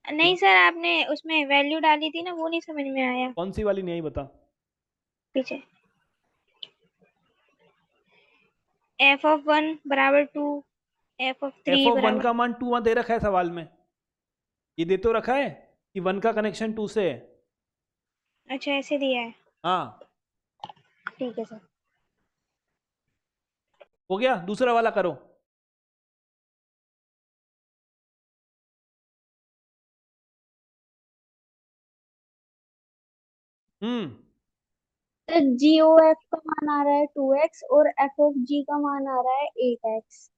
नहीं सर, आपने उसमें वैल्यू डाली थी ना, वो नहीं समझ में आया। कौन सी वाली नहीं आई बता। पीछे f(1) बराबर 2, f(3) f ऑफ 1 बराबर। का मान 2 वहां दे रखा है सवाल में, ये दे तो रखा है कि 1 का कनेक्शन 2 से है। अच्छा, ऐसे दिया है। हाँ, ठीक है सर। हो गया। दूसरा वाला करो। हम्म सर जी ओ एफ का मान आ रहा है 2x और एफ ऑफ जी का मान आ रहा है 8x।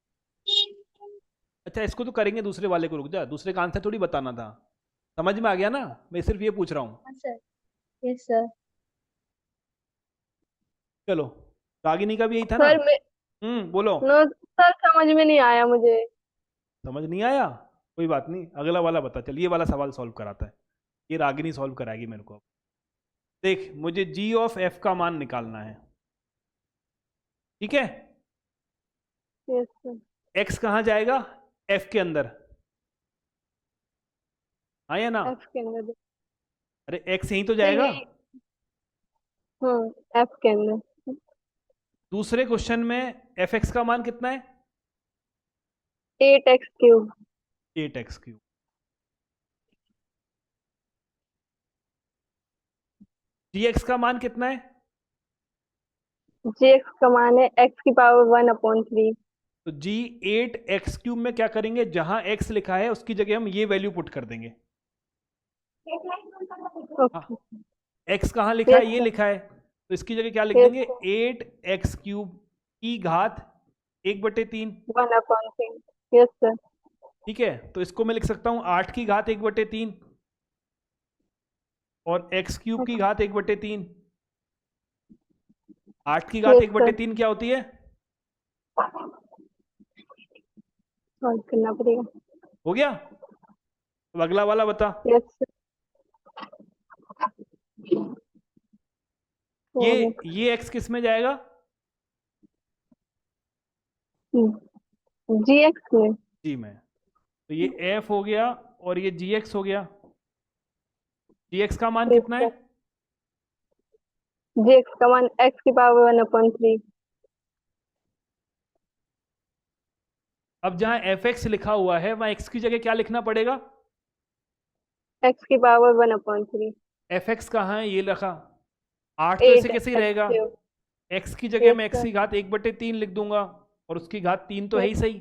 अच्छा, इसको तो करेंगे दूसरे वाले को, रुक जा, दूसरे का आंसर थोड़ी बताना था। समझ में आ गया ना, मैं सिर्फ ये पूछ रहा हूँ। हाँ सर। Yes sir. चलो, रागिनी का भी यही था ना। सर मैं बोलो। नो सर समझ में नहीं आया मुझे। समझ नहीं आया, कोई बात नहीं, अगला वाला बता। चल, ये वाला सवाल सॉल्व कराता है, ये रागिनी सॉल्व कराएगी मेरे को। देख, मुझे जी ऑफ एफ का मान निकालना है, ठीक है। Yes sir. एक्स कहाँ जाएगा, एफ के अंदर, हाँ या ना। एफ के अंदर। अरे एक्स यहीं तो सर जाएगा। यही। हाँ एफ के अंदर। दूसरे क्वेश्चन में एफ एक्स का मान कितना है, 8x³ 8x3। जी एक्स का मान कितना है, gx का मान है x⁻1/3। तो जी 8x³ में क्या करेंगे, जहां x लिखा है उसकी जगह हम ये वैल्यू पुट कर देंगे। हाँ, ओके। x कहाँ लिखा यस है, ये सर। लिखा है, तो इसकी जगह क्या लिख यस देंगे, सर। 8x³ की घात 1/3। 1/3। Yes sir. ठीक है, तो इसको मैं लिख सकता हूं 8 की घात 1/3 और x³ की घात 1/3। 8 की घात यस सर। 1/3 क्या होती है, सॉल्व करना पड़ेगा। हो गया। अब अगला वाला बता। Yes sir. ये x किस में जाएगा, gx में। g में। तो ये f हो गया और ये gx हो गया। gx का मान यस कितना सर। है, gx का मान x⁻1/3। अब जहां fx लिखा हुआ है वहां x की जगह क्या लिखना पड़ेगा, x⁻1/3। fx कहाँ है, ये लिखा। 8 तो ऐसे कैसे ही रहेगा, 8x³। x की जगह यस मैं x सर। की घात 1/3 लिख दूंगा और उसकी घात 3 तो है ही सही।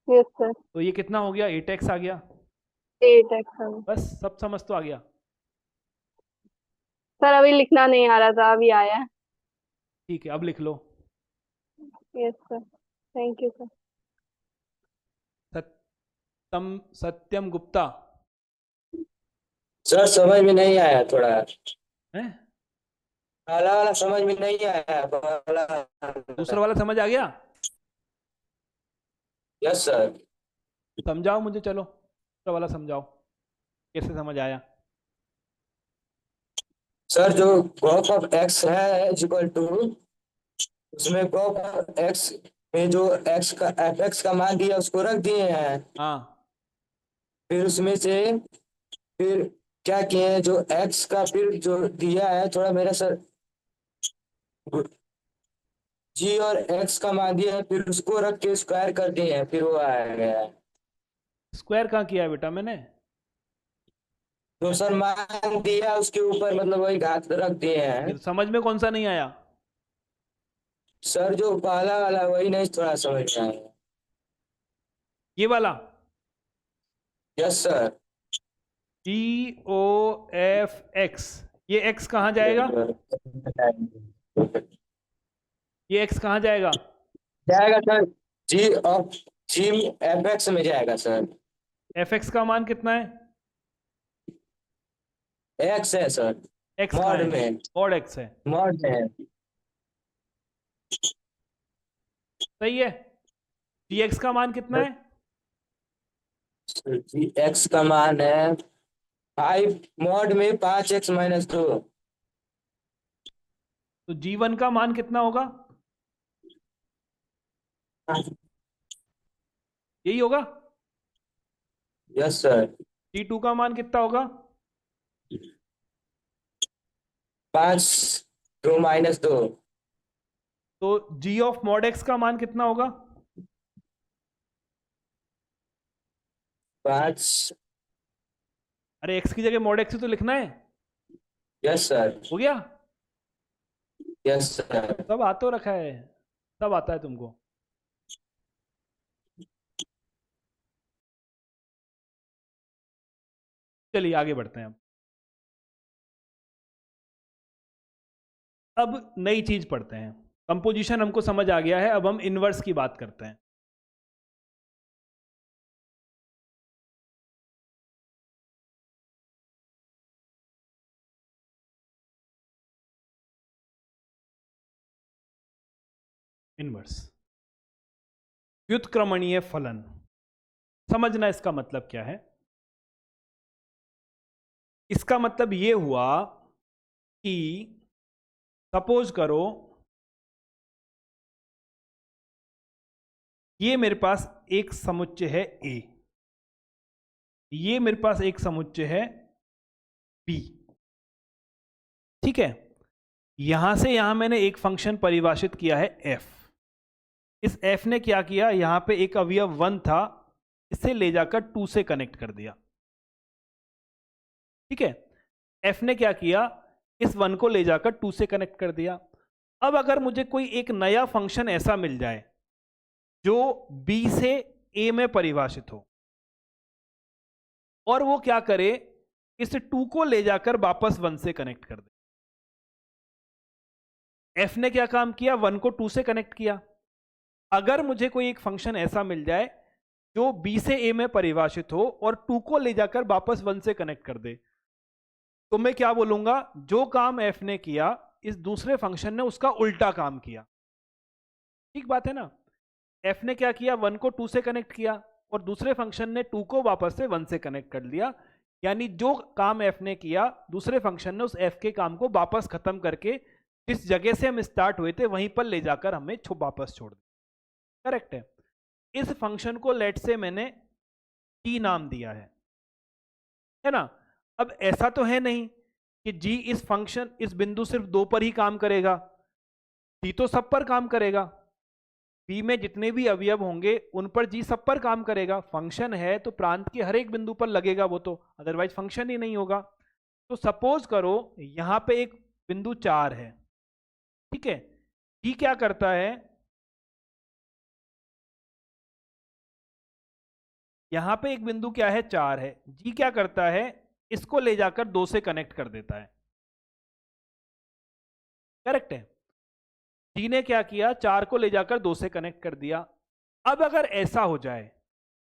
Yes sir. तो ये कितना हो गया, 8x आ गया। 8x। बस, सब समझ तो आ गया। सर अभी लिखना नहीं आ रहा था, अभी आया। ठीक है, अब लिख लो। Yes sir. Thank you sir. Satyam Satyam Gupta sir समझ में नहीं आया थोड़ा। है। पहला वाला समझ में नहीं आया पहला। दूसरा वाला समझ आ गया, यस सर। समझाओ मुझे, चलो दूसरा वाला समझाओ, कैसे समझ आया। सर जो गॉफ ऑफ एक्स है इज इक्वल टू, उसमें गॉफ ऑफ एक्स में जो एक्स का एफ एक्स का मान दिया उसको रख दिए हैं। हाँ, फिर उसमें से फिर क्या किए हैं, जो एक्स का फिर जो दिया है, थोड़ा मेरा सर, जी और एक्स का मान दिया है, फिर उसको रख के स्क्वायर कर दिए हैं, फिर वो आ गया। स्क्वायर कहाँ किया है बेटा मैंने, जो सर मान दिया उसके ऊपर मतलब वही घात रख दिए ये हैं। तो समझ में कौन सा नहीं आया, सर जो पहला वाला वही नहीं थोड़ा समझ में आया। ये वाला यस सर। GOF(x), ये x कहाँ जाएगा, ये x कहाँ जाएगा, जाएगा sir, g of g f x में जाएगा सर। fx का मान कितना है, एक्स है सर, x कहाँ मॉड है, में, और x है, मॉड में है। सही है। gx का मान कितना है, जी एक्स का मान है 5, मॉड में 5x-2। तो g1 का मान कितना होगा, यही होगा। Yes sir. G2 का मान कितना होगा? 5 2 माइनस 2। तो G ऑफ मॉड x का मान कितना होगा? 5। अरे x की जगह मॉड x ही तो लिखना है। Yes sir. हो गया? Yes sir. सब आ तो रखा है, सब आता है तुमको। चलिए आगे बढ़ते हैं। अब नई चीज पढ़ते हैं। कंपोजिशन हमको समझ आ गया है, अब हम इनवर्स की बात करते हैं। इनवर्स, व्युत्क्रमणीय फलन। समझना इसका मतलब क्या है। इसका मतलब यह हुआ कि सपोज करो ये मेरे पास एक समुच्चय है A, ये मेरे पास एक समुच्चय है B। ठीक है, यहां से यहां मैंने एक फंक्शन परिभाषित किया है f। इस f ने क्या किया, यहां पे एक अवयव 1 था, इसे ले जाकर 2 से कनेक्ट कर दिया। ठीक है, f ने क्या किया, इस 1 को ले जाकर 2 से कनेक्ट कर दिया। अब अगर मुझे कोई एक नया फंक्शन ऐसा मिल जाए जो b से a में परिभाषित हो, और वो क्या करे, इस 2 को ले जाकर वापस 1 से कनेक्ट कर दे। f ने क्या काम किया, 1 को 2 से कनेक्ट किया। अगर मुझे कोई एक फंक्शन ऐसा मिल जाए जो b से a में परिभाषित हो और 2 को ले जाकर वापस 1 से कनेक्ट कर दे, तो मैं क्या बोलूंगा, जो काम f ने किया इस दूसरे फंक्शन ने उसका उल्टा काम किया। ठीक बात है ना। f ने क्या किया, 1 को 2 से कनेक्ट किया और दूसरे फंक्शन ने 2 को वापस से 1 से कनेक्ट कर लिया। यानी जो काम f ने किया, दूसरे फंक्शन ने उस f के काम को वापस खत्म करके जिस जगह से हम स्टार्ट हुए थे वहीं पर ले जाकर हमें वापस छोड़ दिया। करेक्ट है। इस फंक्शन को लेट से मैंने g नाम दिया है ना। अब ऐसा तो है नहीं कि g इस फंक्शन इस बिंदु सिर्फ 2 पर ही काम करेगा, g तो सब पर काम करेगा। b में जितने भी अवयव होंगे उन पर g सब पर काम करेगा। फंक्शन है तो प्रांत के हर एक बिंदु पर लगेगा वो तो, अदरवाइज फंक्शन ही नहीं होगा। तो सपोज करो यहां पे एक बिंदु 4 है। ठीक है, g क्या करता है, यहां पे एक बिंदु क्या है, 4 है। g क्या करता है, इसको ले जाकर 2 से कनेक्ट कर देता है। करेक्ट है। g ने क्या किया, 4 को ले जाकर 2 से कनेक्ट कर दिया। अब अगर ऐसा हो जाए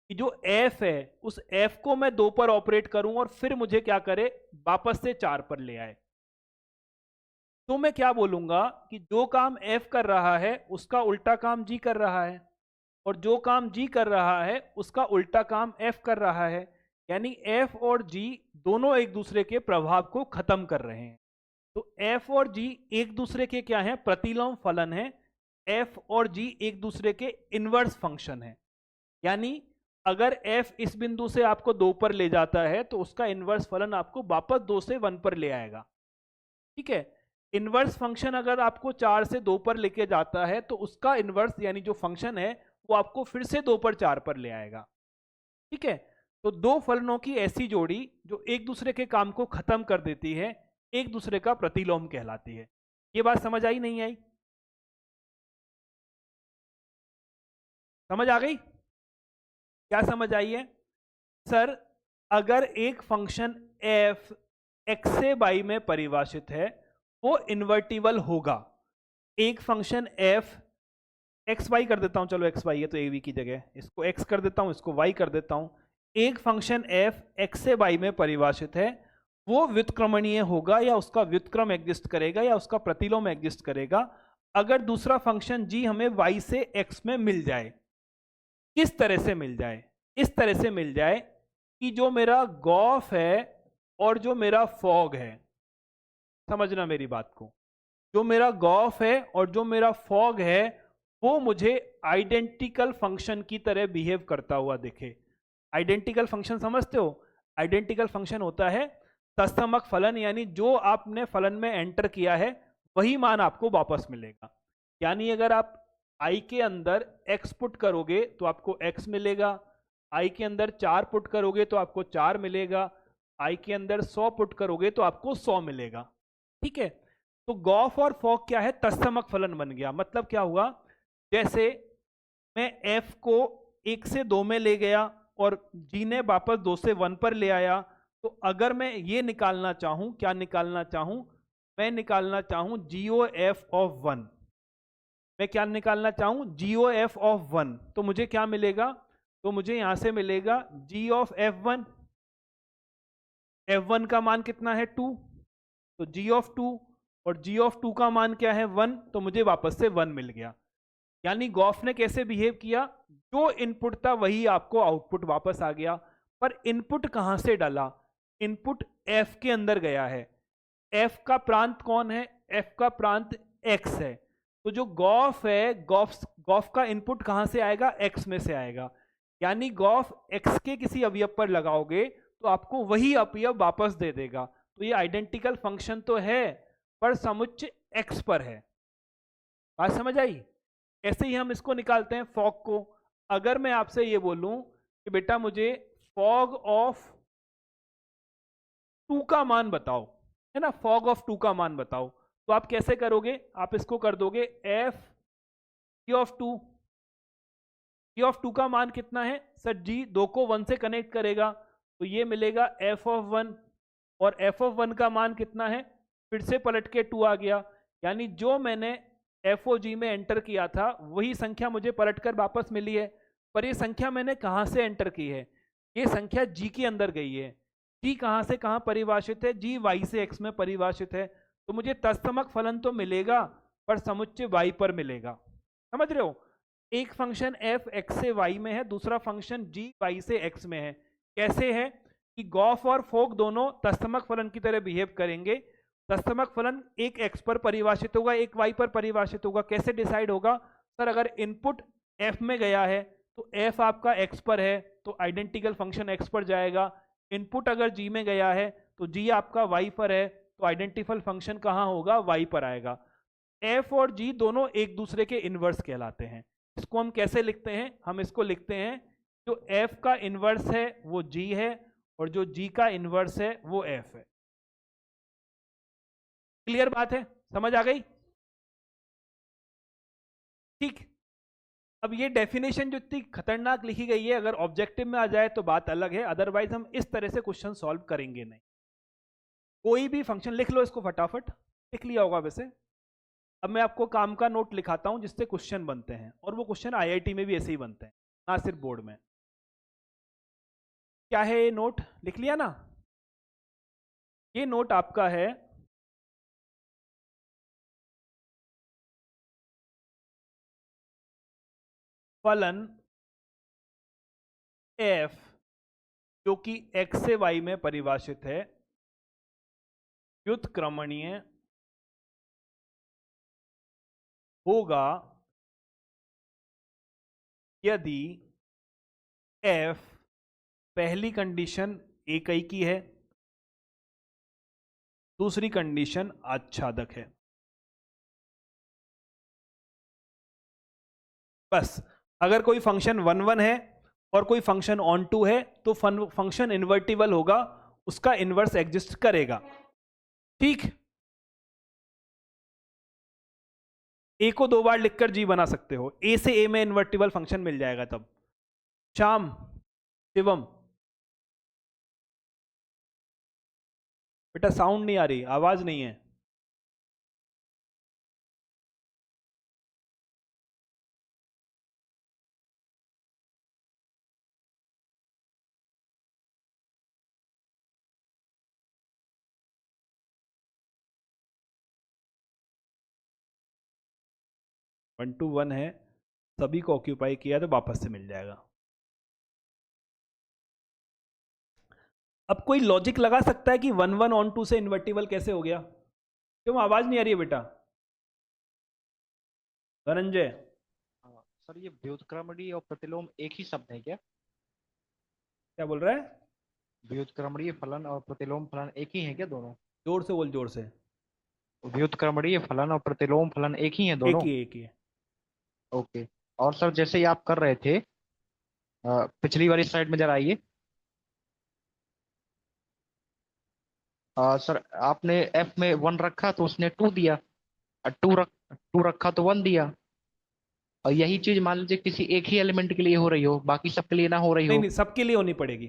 कि जो f है उस f को मैं 2 पर ऑपरेट करूं और फिर मुझे क्या करे, वापस से 4 पर ले आए, तो मैं क्या बोलूंगा कि जो काम f कर रहा है उसका उल्टा काम g कर रहा है, और जो काम g कर रहा है उसका उल्टा काम f कर रहा है। यानी f और g दोनों एक दूसरे के प्रभाव को खत्म कर रहे हैं। तो f और g एक दूसरे के क्या हैं, प्रतिलोम फलन है। f और g एक दूसरे के इनवर्स फंक्शन है। यानी अगर f इस बिंदु से आपको 2 पर ले जाता है तो उसका इनवर्स फलन आपको वापस 2 से 1 पर ले आएगा। ठीक है, इनवर्स फंक्शन अगर आपको 4 से 2 पर लेके जाता है तो उसका इनवर्स यानी जो फंक्शन है वो आपको फिर से 2 पर 4 पर ले आएगा। ठीक है, तो दो फलनों की ऐसी जोड़ी जो एक दूसरे के काम को खत्म कर देती है एक दूसरे का प्रतिलोम कहलाती है। ये बात समझ आई नहीं आई? समझ आ गई? क्या समझ आई है? सर अगर एक फंक्शन f x से y में परिभाषित है वो इन्वर्टिबल होगा। एक फंक्शन f एक्स वाई कर देता हूं, चलो एक्स वाई है तो ए वी की जगह इसको x कर देता हूं, इसको y कर देता हूं। एक फंक्शन f x से y में परिभाषित है, वो व्युत्क्रमणीय होगा या उसका व्युत्क्रम एग्जिस्ट करेगा या उसका प्रतिलोम एग्जिस्ट करेगा अगर दूसरा फंक्शन g हमें y से x में मिल जाए। किस तरह से मिल जाए? इस तरह से मिल जाए कि जो मेरा गॉफ है और जो मेरा फॉग है, समझना मेरी बात को, जो मेरा गॉफ है और जो मेरा फॉग है वो मुझे आइडेंटिकल फंक्शन की तरह बिहेव करता हुआ दिखे। आइडेंटिकल फंक्शन समझते हो? आइडेंटिकल फंक्शन होता है तत्समक फलन, यानी जो आपने फलन में एंटर किया है वही मान आपको वापस मिलेगा। यानी अगर आप i के अंदर x पुट करोगे तो आपको x मिलेगा, i के अंदर 4 पुट करोगे तो आपको 4 मिलेगा, i के अंदर 100 पुट करोगे तो आपको 100 मिलेगा। ठीक है, तो गॉफ और फॉक क्या है? तत्समक फलन बन गया। मतलब क्या हुआ, जैसे मैं f को 1 से 2 में ले गया और g ने वापस 2 से 1 पर ले आया, तो अगर मैं ये निकालना चाहूं, क्या निकालना चाहूं, मैं निकालना चाहूं GOF ऑफ 1, मैं क्या निकालना चाहूं GOF ऑफ 1, तो मुझे क्या मिलेगा, तो मुझे यहां से मिलेगा G ऑफ F1, F1 का मान कितना है 2, तो G ऑफ 2 और G ऑफ 2 का मान क्या है 1, तो मुझे वापस से 1 मिल गया। यानी गॉफ ने कैसे बिहेव किया, जो इनपुट था वही आपको आउटपुट वापस आ गया। पर इनपुट कहां से डाला, इनपुट f के अंदर गया है। f का प्रांत कौन है, f का प्रांत x है, तो जो गॉफ है, गॉफ का इनपुट कहां से आएगा, x में से आएगा। यानी गॉफ x के किसी अवयव पर लगाओगे तो आपको वही अवयव वापस दे देगा। तो ये आइडेंटिकल फंक्शन तो है पर समुच्चय x पर है। बात समझ आई? ऐसे ही हम इसको निकालते हैं फॉग को। अगर मैं आपसे ये बोलूं कि बेटा मुझे फॉग ऑफ 2 का मान बताओ, है ना, फॉग ऑफ 2 का मान बताओ, तो आप कैसे करोगे, आप इसको कर दोगे f g of 2, g of 2 का मान कितना है सर, g 2 को 1 से कनेक्ट करेगा तो ये मिलेगा f ऑफ 1, और f ऑफ 1 का मान कितना है, फिर से पलट के 2 आ गया। यानी जो मैंने FOG में एंटर किया था वही संख्या मुझे पलटकर वापस मिली है। पर ये संख्या मैंने कहां से एंटर की है, ये संख्या G के अंदर गई है। G कहां से कहां परिभाषित है, G Y से X में परिभाषित है, तो मुझे तत्समक फलन तो मिलेगा पर समुच्चय Y पर मिलेगा। समझ रहे हो? एक फंक्शन f x से y में है, दूसरा फंक्शन g y से x में है। कैसे है कि गॉफ और फोक दोनों तत्समक फलन की तरह बिहेव करेंगे। तत्समक फलन एक x पर परिभाषित होगा, एक y पर परिभाषित होगा। कैसे डिसाइड होगा सर, अगर इनपुट f में गया है तो f आपका x पर है तो आइडेंटिकल फंक्शन x पर जाएगा। इनपुट अगर g में गया है तो g आपका y पर है तो आइडेंटिकल फंक्शन कहाँ होगा, y पर आएगा। f और g दोनों एक दूसरे के इनवर्स कहलाते हैं। इसको हम कैसे लिखते हैं, हम इसको लिखते हैं जो f का इनवर्स है वो g है और जो g का इनवर्स है वो f है। क्लियर बात है, समझ आ गई? ठीक। अब ये डेफिनेशन जो इतनी खतरनाक लिखी गई है, अगर ऑब्जेक्टिव में आ जाए तो बात अलग है, अदरवाइज हम इस तरह से क्वेश्चन सॉल्व करेंगे नहीं। कोई भी फंक्शन लिख लो, इसको फटाफट लिख लिया होगा वैसे। अब मैं आपको काम का नोट लिखाता हूं जिससे क्वेश्चन बनते हैं, और वो क्वेश्चन IIT में भी ऐसे ही बनते हैं, ना सिर्फ बोर्ड में। क्या है ये नोट, लिख लिया ना? ये नोट आपका है फलन f जो कि x से y में परिभाषित है, व्युत्क्रमणीय होगा यदि f पहली कंडीशन एकई की है, दूसरी कंडीशन आच्छादक है। बस अगर कोई फंक्शन 1 1 है और कोई फंक्शन ऑन टू है तो फंक्शन इन्वर्टिबल होगा, उसका इनवर्स एग्जिस्ट करेगा। ठीक, ए को 2 बार लिखकर जी बना सकते हो, ए से ए में इन्वर्टिबल फंक्शन मिल जाएगा। तब श्याम, शिवम, बेटा साउंड नहीं आ रही, आवाज नहीं है। वन टू वन है, सभी को ऑक्यूपाई किया तो वापस से मिल जाएगा। अब कोई लॉजिक लगा सकता है कि 1 1 ऑन टू से इन्वर्टिबल कैसे हो गया? क्यों आवाज नहीं आ रही है बेटा? धनंजय, सर ये व्युत्क्रमणीय और प्रतिलोम एक ही शब्द है क्या? क्या बोल रहा है? व्युत्क्रमणीय फलन और प्रतिलोम फलन एक ही है क्या दोनों? जोर से बोल, जोर से। व्युत्क्रमणीय फलन और प्रतिलोम फलन एक ही है एक दोनों? ही, एक ही है। ओके। और सर जैसे ही आप कर रहे थे, पिछली वाली स्लाइड में जरा आइए। सर आपने एफ में 1 रखा तो उसने 2 दिया, और 2 रखा तो 1 दिया। और यही चीज मान लीजिए किसी एक ही एलिमेंट के लिए हो रही हो, बाकी सबके लिए ना हो रही नहीं हो। नहीं, सबके लिए होनी पड़ेगी।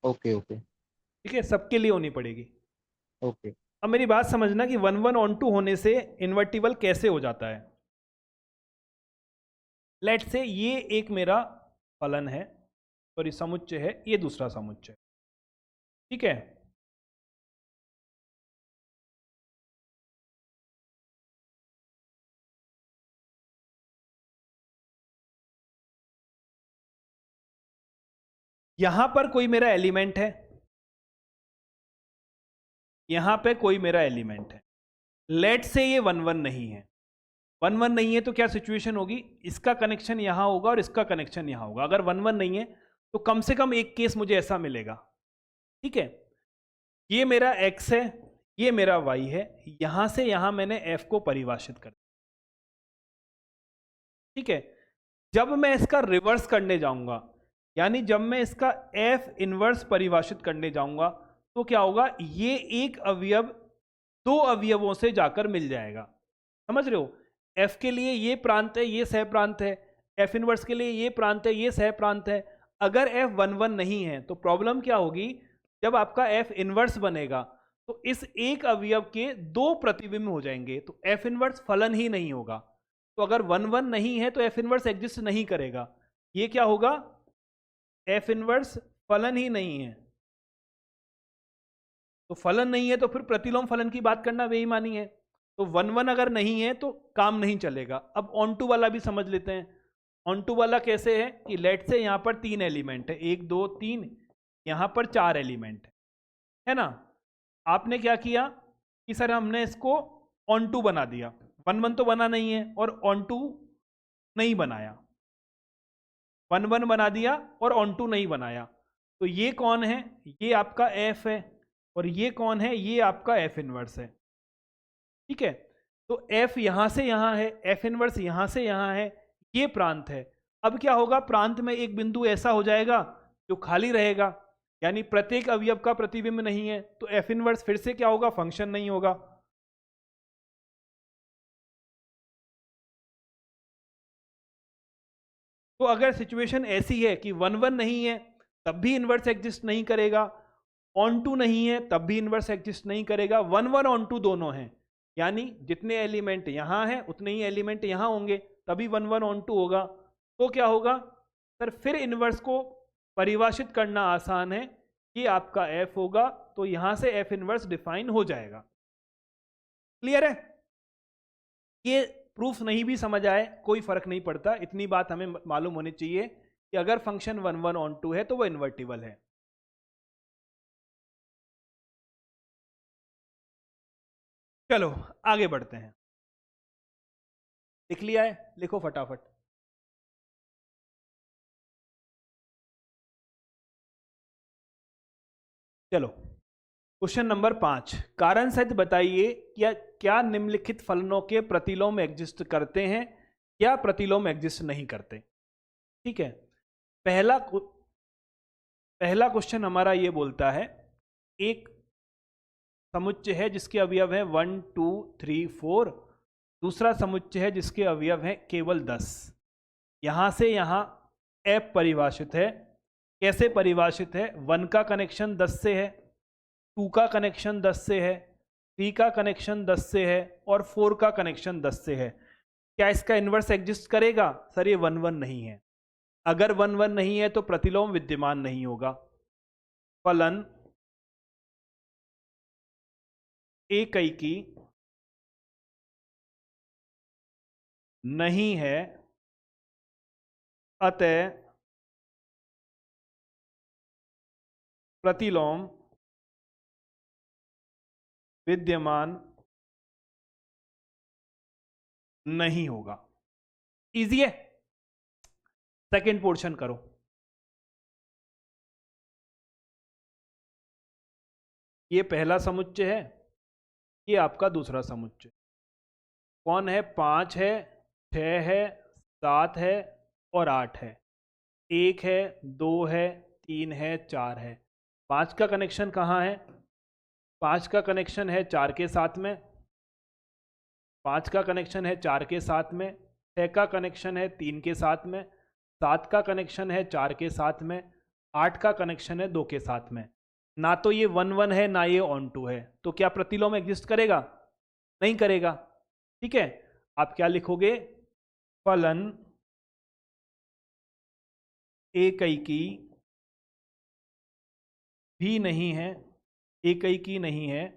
ओके ओके ठीक है, सबके लिए होनी पड़ेगी। ओके। अब मेरी बात समझना कि 1 1 ऑन 2 होने से इन्वर्टिबल कैसे हो जाता है। लेट से ये एक मेरा फलन है, सॉरी समुच्चय है, ये दूसरा समुच्चय। ठीक है, यहां पर कोई मेरा एलिमेंट है, यहां पे कोई मेरा एलिमेंट है। लेट से ये 1 1 नहीं है। 1 1 नहीं है तो क्या सिचुएशन होगी, इसका कनेक्शन यहां होगा और इसका कनेक्शन यहां होगा। अगर 1 1 नहीं है तो कम से कम एक केस मुझे ऐसा मिलेगा। ठीक है, ये मेरा x है, ये मेरा y है, यहां से यहां मैंने f को परिभाषित कर दिया। ठीक है, जब मैं इसका रिवर्स करने जाऊंगा, यानी जब मैं इसका f इनवर्स परिभाषित करने जाऊंगा, तो क्या होगा, ये एक अवयव 2 अवयवों से जाकर मिल जाएगा। समझ रहे हो, f के लिए ये प्रांत है, ये सह प्रांत है, f इनवर्स के लिए ये प्रांत है, ये सह प्रांत है। अगर f 1 1 नहीं है तो प्रॉब्लम क्या होगी, जब आपका f इनवर्स बनेगा तो इस एक अवयव के 2 प्रतिबिंब हो जाएंगे, तो f इनवर्स फलन ही नहीं होगा। तो अगर 1 1 नहीं है तो f इनवर्स एग्जिस्ट नहीं करेगा। ये क्या होगा, f इनवर्स फलन ही नहीं है। तो फलन नहीं है तो फिर प्रतिलोम फलन की बात करना बेईमानी है। तो 1 1 अगर नहीं है तो काम नहीं चलेगा। अब ऑन टू वाला भी समझ लेते हैं। ऑन टू वाला कैसे है कि लेट से यहां पर 3 एलिमेंट है, 1 2 3, यहां पर 4 एलिमेंट है ना। आपने क्या किया कि सर हमने इसको ऑन टू बना दिया। 1 1 तो बना नहीं है और ऑन टू नहीं बनाया, 1 1 बना दिया और ऑन टू नहीं बनाया। तो ये कौन है, ये आपका f है, और ये कौन है, ये आपका f इनवर्स है। ठीक है, तो f यहां से यहां है, f इनवर्स यहां से यहां है, ये प्रांत है। अब क्या होगा, प्रांत में एक बिंदु ऐसा हो जाएगा जो खाली रहेगा, यानी प्रत्येक अवयव का प्रतिबिंब नहीं है, तो f इनवर्स फिर से क्या होगा, फंक्शन नहीं होगा। तो अगर सिचुएशन ऐसी है कि 1 1 नहीं है तब भी इनवर्स एग्जिस्ट नहीं करेगा, ऑन टू नहीं है तब भी इनवर्स एग्जिस्ट नहीं करेगा, 1 1 ऑन टू दोनों हैं, यानी जितने एलिमेंट यहां हैं उतने ही एलिमेंट यहां होंगे, तभी 1 1 ऑन टू होगा। तो क्या होगा सर, फिर इनवर्स को परिभाषित करना आसान है, ये आपका f होगा, तो यहां से f इनवर्स डिफाइन हो जाएगा। क्लियर है? ये प्रूफ नहीं भी समझ आए कोई फर्क नहीं पड़ता, इतनी बात हमें मालूम होनी चाहिए कि अगर फंक्शन 1 1 ऑन टू है तो वो इन्वर्टिबल है। चलो आगे बढ़ते हैं। लिख लिया है, लिखो फटाफट। चलो क्वेश्चन नंबर 5, कारण सहित बताइए क्या निम्नलिखित फलनों के प्रतिलोम एग्जिस्ट करते हैं या प्रतिलोम एग्जिस्ट नहीं करते। ठीक है, पहला क्वेश्चन हमारा ये बोलता है, एक समुच्चय है जिसके अवयव है 1 2 3 4, दूसरा समुच्चय है जिसके अवयव है केवल 10। यहां से यहां f परिभाषित है। कैसे परिभाषित है, 1 का कनेक्शन 10 से है, 2 का कनेक्शन 10 से है, 3 का कनेक्शन 10 से है और 4 का कनेक्शन 10 से है। क्या इसका इन्वर्स एग्जिस्ट करेगा, सर ये 1 1 नहीं है। अगर 1 1 नहीं है तो प्रतिलोम विद्यमान नहीं होगा। फलन एकैकी नहीं है, अतः प्रतिलोम विद्यमान नहीं होगा। इजी है। सेकंड पोर्शन करो। ये पहला समुच्चय है, ये आपका दूसरा समुच्चय। कौन है? 5 है, 6 है, 7 है और 8 है। 1 है, 2 है, 3 है, 4 है। 5 का कनेक्शन कहाँ है? 5 का कनेक्शन है 4 के साथ में, 5 का कनेक्शन है 4 के साथ में, 6 का कनेक्शन है 3 के साथ में, 7 का कनेक्शन है 4 के साथ में, 8 का कनेक्शन है 2 के साथ में। ना तो ये 1 1 है, ना ये ऑन टू है, तो क्या प्रतिलोम एग्जिस्ट करेगा? नहीं करेगा। ठीक है, आप क्या लिखोगे? फलन एकैकी भी नहीं है, एकैकी नहीं है,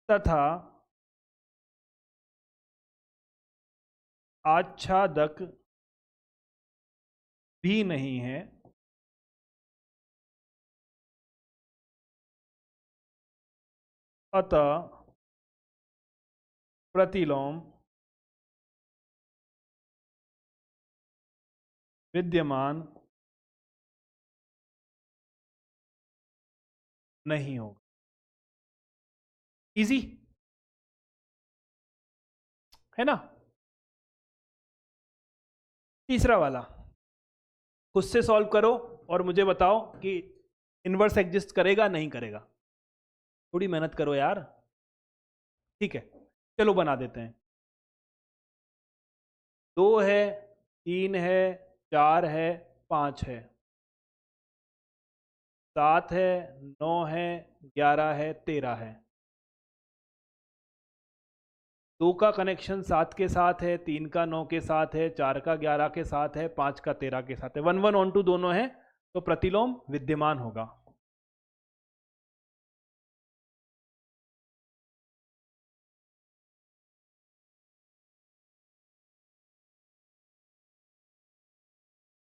तथा आच्छादक भी नहीं है, अतः प्रतिलोम विद्यमान नहीं होगा। इजी है ना? तीसरा वाला खुद से सॉल्व करो और मुझे बताओ कि इनवर्स एग्जिस्ट करेगा नहीं करेगा। थोड़ी मेहनत करो यार। ठीक है, चलो बना देते हैं। 2 है, 3 है, 4 है, 5 है, 7 है, 9 है, 11 है, 13 है। 2 का कनेक्शन 7 के साथ है, 3 का 9 के साथ है, 4 का 11 के साथ है, 5 का 13 के साथ है। 1 1 ऑन टू दोनों है, तो प्रतिलोम विद्यमान होगा।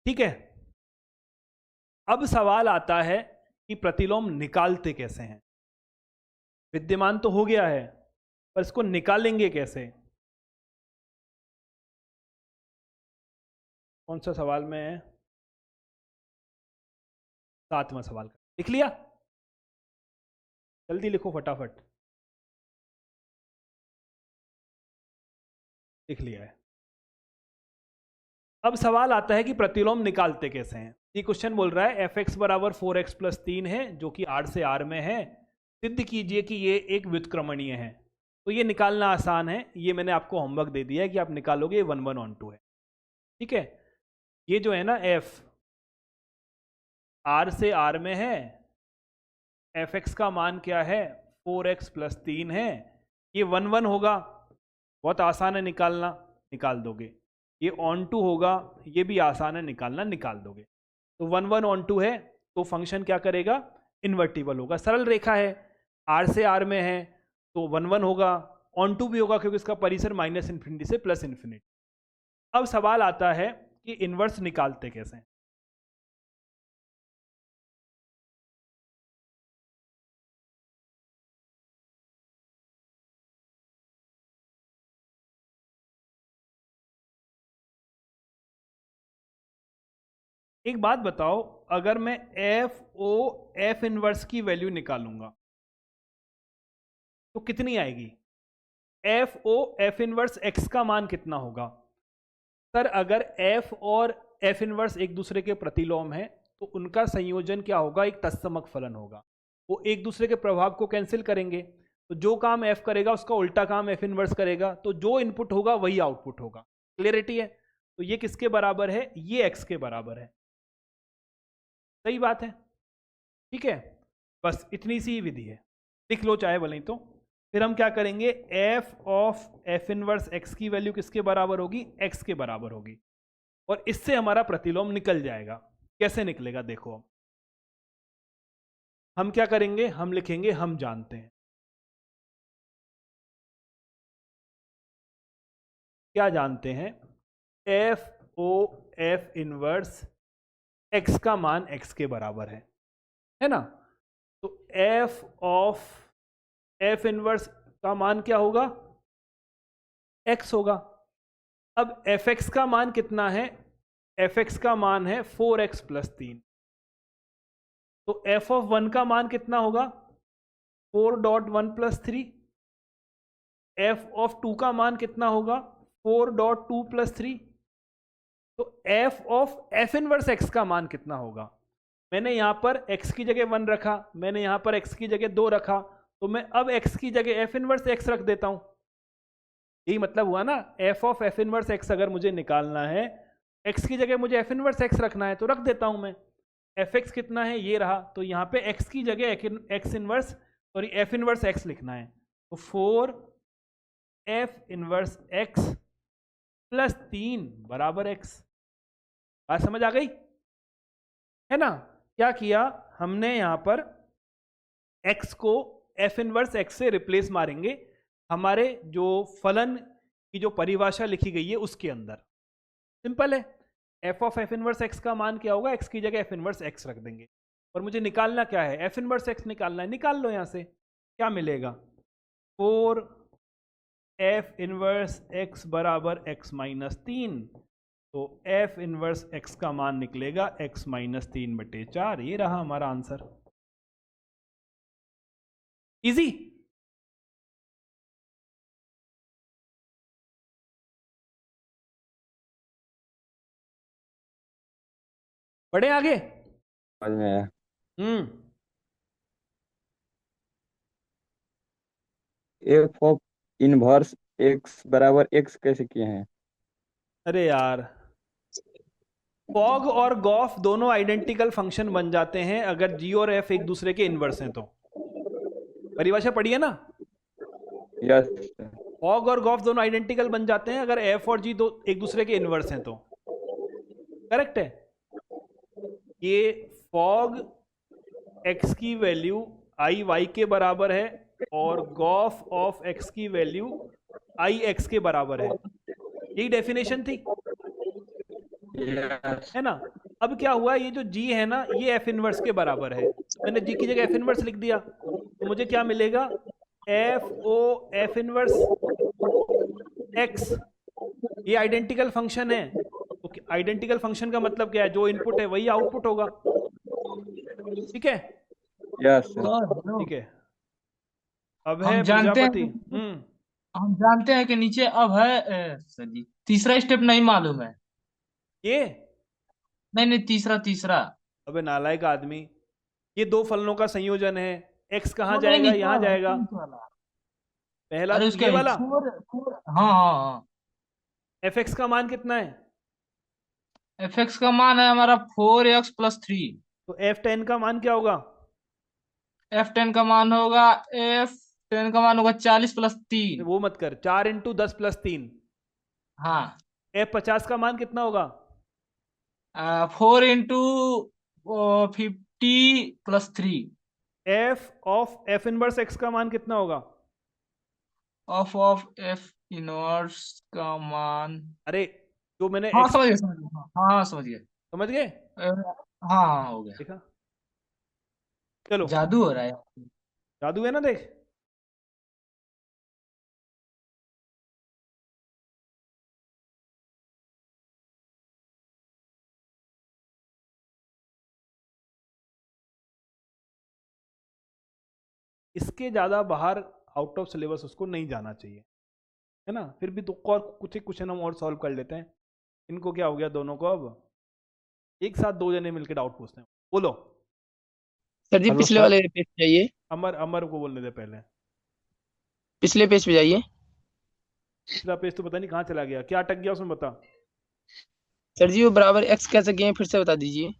ठीक है, अब सवाल आता है कि प्रतिलोम निकालते कैसे हैं। विद्यमान तो हो गया है, पर इसको निकालेंगे कैसे? कौन सा सवाल में है? 7वां सवाल का लिख लिया? जल्दी लिखो फटाफट। लिख लिया है। अब सवाल आता है कि प्रतिलोम निकालते कैसे हैं। ये क्वेश्चन बोल रहा है f(x) बराबर 4x + 3 है, जो कि R से R में है। सिद्ध कीजिए कि ये एक व्युत्क्रमणीय है। तो ये निकालना आसान है, ये मैंने आपको होमवर्क दे दिया है कि आप निकालोगे। 1 1 ऑन टू है। ठीक है, ये जो है ना f R से R में है, f(x) का मान क्या है? 4x + 3 है। ये 1 1 होगा, बहुत आसान है निकालना, निकाल दोगे। ये ऑन टू होगा, ये भी आसान है निकालना, निकाल दोगे। तो 1 1 ऑन टू है, तो फंक्शन क्या करेगा? इन्वर्टिबल होगा। सरल रेखा है, R से R में है, तो 1 1 होगा, ऑन टू भी होगा क्योंकि इसका परिसर -∞ से +∞। अब सवाल आता है कि इन्वर्स निकालते कैसे हैं। एक बात बताओ, अगर मैं f इनवर्स की वैल्यू निकालूंगा तो कितनी आएगी? f इनवर्स x का मान कितना होगा? सर, अगर f और f इनवर्स एक दूसरे के प्रतिलोम है तो उनका संयोजन क्या होगा? एक तत्समक फलन होगा। वो एक दूसरे के प्रभाव को कैंसिल करेंगे, तो जो काम f करेगा उसका उल्टा काम f इनवर्स करेगा, तो जो इनपुट होगा वही आउटपुट होगा। क्लियरिटी है? तो ये किसके बराबर है? ये x के बराबर है। सही बात है? ठीक है, बस इतनी सी विधि है, लिख लो चाहे भले ही। तो फिर हम क्या करेंगे? f इनवर्स x की वैल्यू किसके बराबर होगी? x के बराबर होगी, और इससे हमारा प्रतिलोम निकल जाएगा। कैसे निकलेगा देखो। हम क्या करेंगे? हम लिखेंगे हम जानते हैं। क्या जानते हैं? f इनवर्स x का मान x के बराबर है ना? तो f इनवर्स का मान क्या होगा? x होगा। अब fx का मान कितना है? fx का मान है 4x + 3। तो एफ ऑफ 1 का मान कितना होगा 4.1 + 3। एफ ऑफ 2 का मान कितना होगा 4.2 + 3। तो f of f inverse x का मान कितना होगा? मैंने यहां पर x की जगह 1 रखा, मैंने यहां पर x की जगह 2 रखा, तो मैं अब x की जगह एफ इनवर्स एक्स रख देता हूं। यही मतलब हुआ ना, F of f inverse x अगर मुझे निकालना है, x की जगह मुझे एफ इनवर्स एक्स रखना है, तो रख देता हूं मैं। एफ एक्स कितना है, ये रहा, तो यहाँ पे x की जगह x inverse sorry F inverse x लिखना है। तो 4 एफ इनवर्स एक्स प्लस 3 बराबर x। बात समझ आ गई है ना? क्या किया हमने यहाँ पर x को एफ इनवर्स एक्स से रिप्लेस मारेंगे हमारे जो फलन की जो परिभाषा लिखी गई है उसके अंदर। सिंपल है, F of f inverse x का मान क्या होगा, x की जगह एफ इनवर्स एक्स रख देंगे। और मुझे निकालना क्या है, एफ इनवर्स एक्स निकालना है, निकाल लो यहाँ से। क्या मिलेगा 4 एफ इनवर्स एक्स बराबर x - 3। तो एफ इनवर्स एक्स का मान निकलेगा x - 3/4। ये रहा हमारा आंसर। इजी। बढ़े आगे। समझ में आया। एफ ऑफ इनवर्स एक्स बराबर एक्स कैसे किए हैं? अरे यार, फॉग और गॉफ दोनों आइडेंटिकल फंक्शन बन जाते हैं अगर जी और एफ एक दूसरे के इनवर्स हैं तो। परिभाषा पढ़ी है ना? यस। फॉग और गॉफ दोनों आइडेंटिकल बन जाते हैं अगर एफ और जी दो एक दूसरे के इनवर्स हैं तो। करेक्ट है। ये फॉग एक्स की वैल्यू आई वाई के बराबर है और गॉफ ऑफ एक्स की वैल्यू आई एक्स के बराबर है। यही डेफिनेशन थी, है ना? अब क्या हुआ, ये जो g है ना, ये एफ इनवर्स के बराबर है। मैंने g की जगह एफ इनवर्स लिख दिया, तो मुझे क्या मिलेगा, f o f inverse x. ये आइडेंटिकल फंक्शन है। तो आइडेंटिकल फंक्शन का मतलब क्या है, जो इनपुट है वही आउटपुट होगा। ठीक है? यस। ठीक है। अब है हम जानते प्रजापति। हैं हम जानते हैं कि नीचे अब है सर जी, तीसरा स्टेप नहीं मालूम है। ये नहीं, तीसरा। अबे नालायक आदमी, ये दो फलनों का संयोजन है। x कहाँ वो जाएगा, नहीं, यहाँ जाएगा। वाला। पहला अरे ये उसके वाला हाँ। fx का मान कितना है? fx का मान है हमारा 4x + 3। तो f10 का मान क्या होगा? f10 का मान होगा f10 का मान होगा 40 + 3। वो मत कर, 4 × 10 + 3। हाँ। f50 का मान कितना होगा? 4 × 50 + 3। f of f inverse x का मान कितना होगा? ऑफ f इनवर्स का मान, अरे जो मैंने हाँ x समझ गए। हाँ समझ गए। समझ गए? हाँ हो गया। देखा? चलो, जादू हो रहा है। जादू है ना, देख। इसके ज्यादा बाहर आउट ऑफ सिलेबस उसको नहीं जाना चाहिए, है ना? फिर भी तो और कुछ एक क्वेश्चन हम और सॉल्व कर लेते हैं। इनको क्या हो गया दोनों को, अब एक साथ दो जने मिलकर डाउट पूछते हैं। बोलो सर जी, पिछले वाले पेज पे जाइए। अमर को बोलने दे पहले। पिछले पेज पे जाइए। पिछला पेज तो पता नहीं कहाँ चला गया, क्या अटक गया उसमें, बता। सर जी वो बराबर एक्स कैसे किए हैं, फिर से बता दीजिए।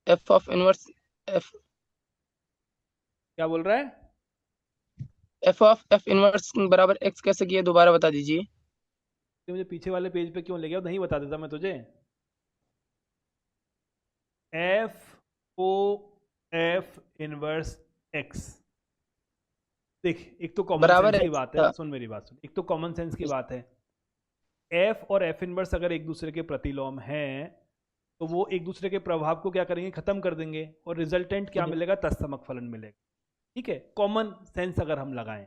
एफ ऑफ इनवर्स एफ, क्या बोल रहा है? एफ ऑफ एफ इनवर्स बराबर एक्स कैसे किए, दोबारा बता दीजिए। तो मुझे पीछे वाले पेज पे क्यों ले गया, नहीं बता देता मैं तुझे। F o f inverse x. देख, एक तो कॉमन बराबर सेंस की है। बात है, सुन मेरी बात सुन, एक तो कॉमन सेंस की बात है। एफ और एफ इनवर्स अगर एक दूसरे के प्रतिलोम हैं तो वो एक दूसरे के प्रभाव को क्या करेंगे, खत्म कर देंगे, और रिजल्टेंट क्या मिलेगा, तत्समक फलन मिलेगा। ठीक है? कॉमन सेंस अगर हम लगाएं,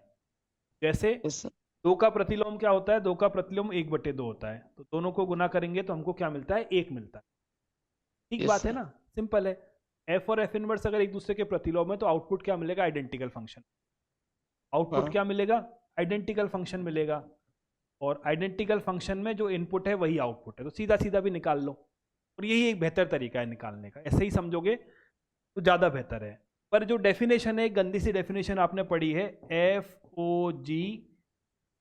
जैसे दो का प्रतिलोम क्या होता है, दो का प्रतिलोम 1/2 होता है, तो दोनों को गुना करेंगे तो हमको क्या मिलता है, 1 मिलता है। ठीक बात है ना, सिंपल है। एफ और एफ इनवर्स अगर एक दूसरे के प्रतिलोम है तो आउटपुट क्या मिलेगा? Identical function. आउटपुट हाँ। क्या मिलेगा? आइडेंटिकल फंक्शन मिलेगा। और आइडेंटिकल फंक्शन में जो इनपुट है वही आउटपुट है, तो सीधा सीधा भी निकाल लो। और यही एक बेहतर तरीका है निकालने का, ऐसे ही समझोगे तो ज़्यादा बेहतर है। पर जो डेफिनेशन है, गंदी सी डेफिनेशन आपने पढ़ी है, एफ ओ जी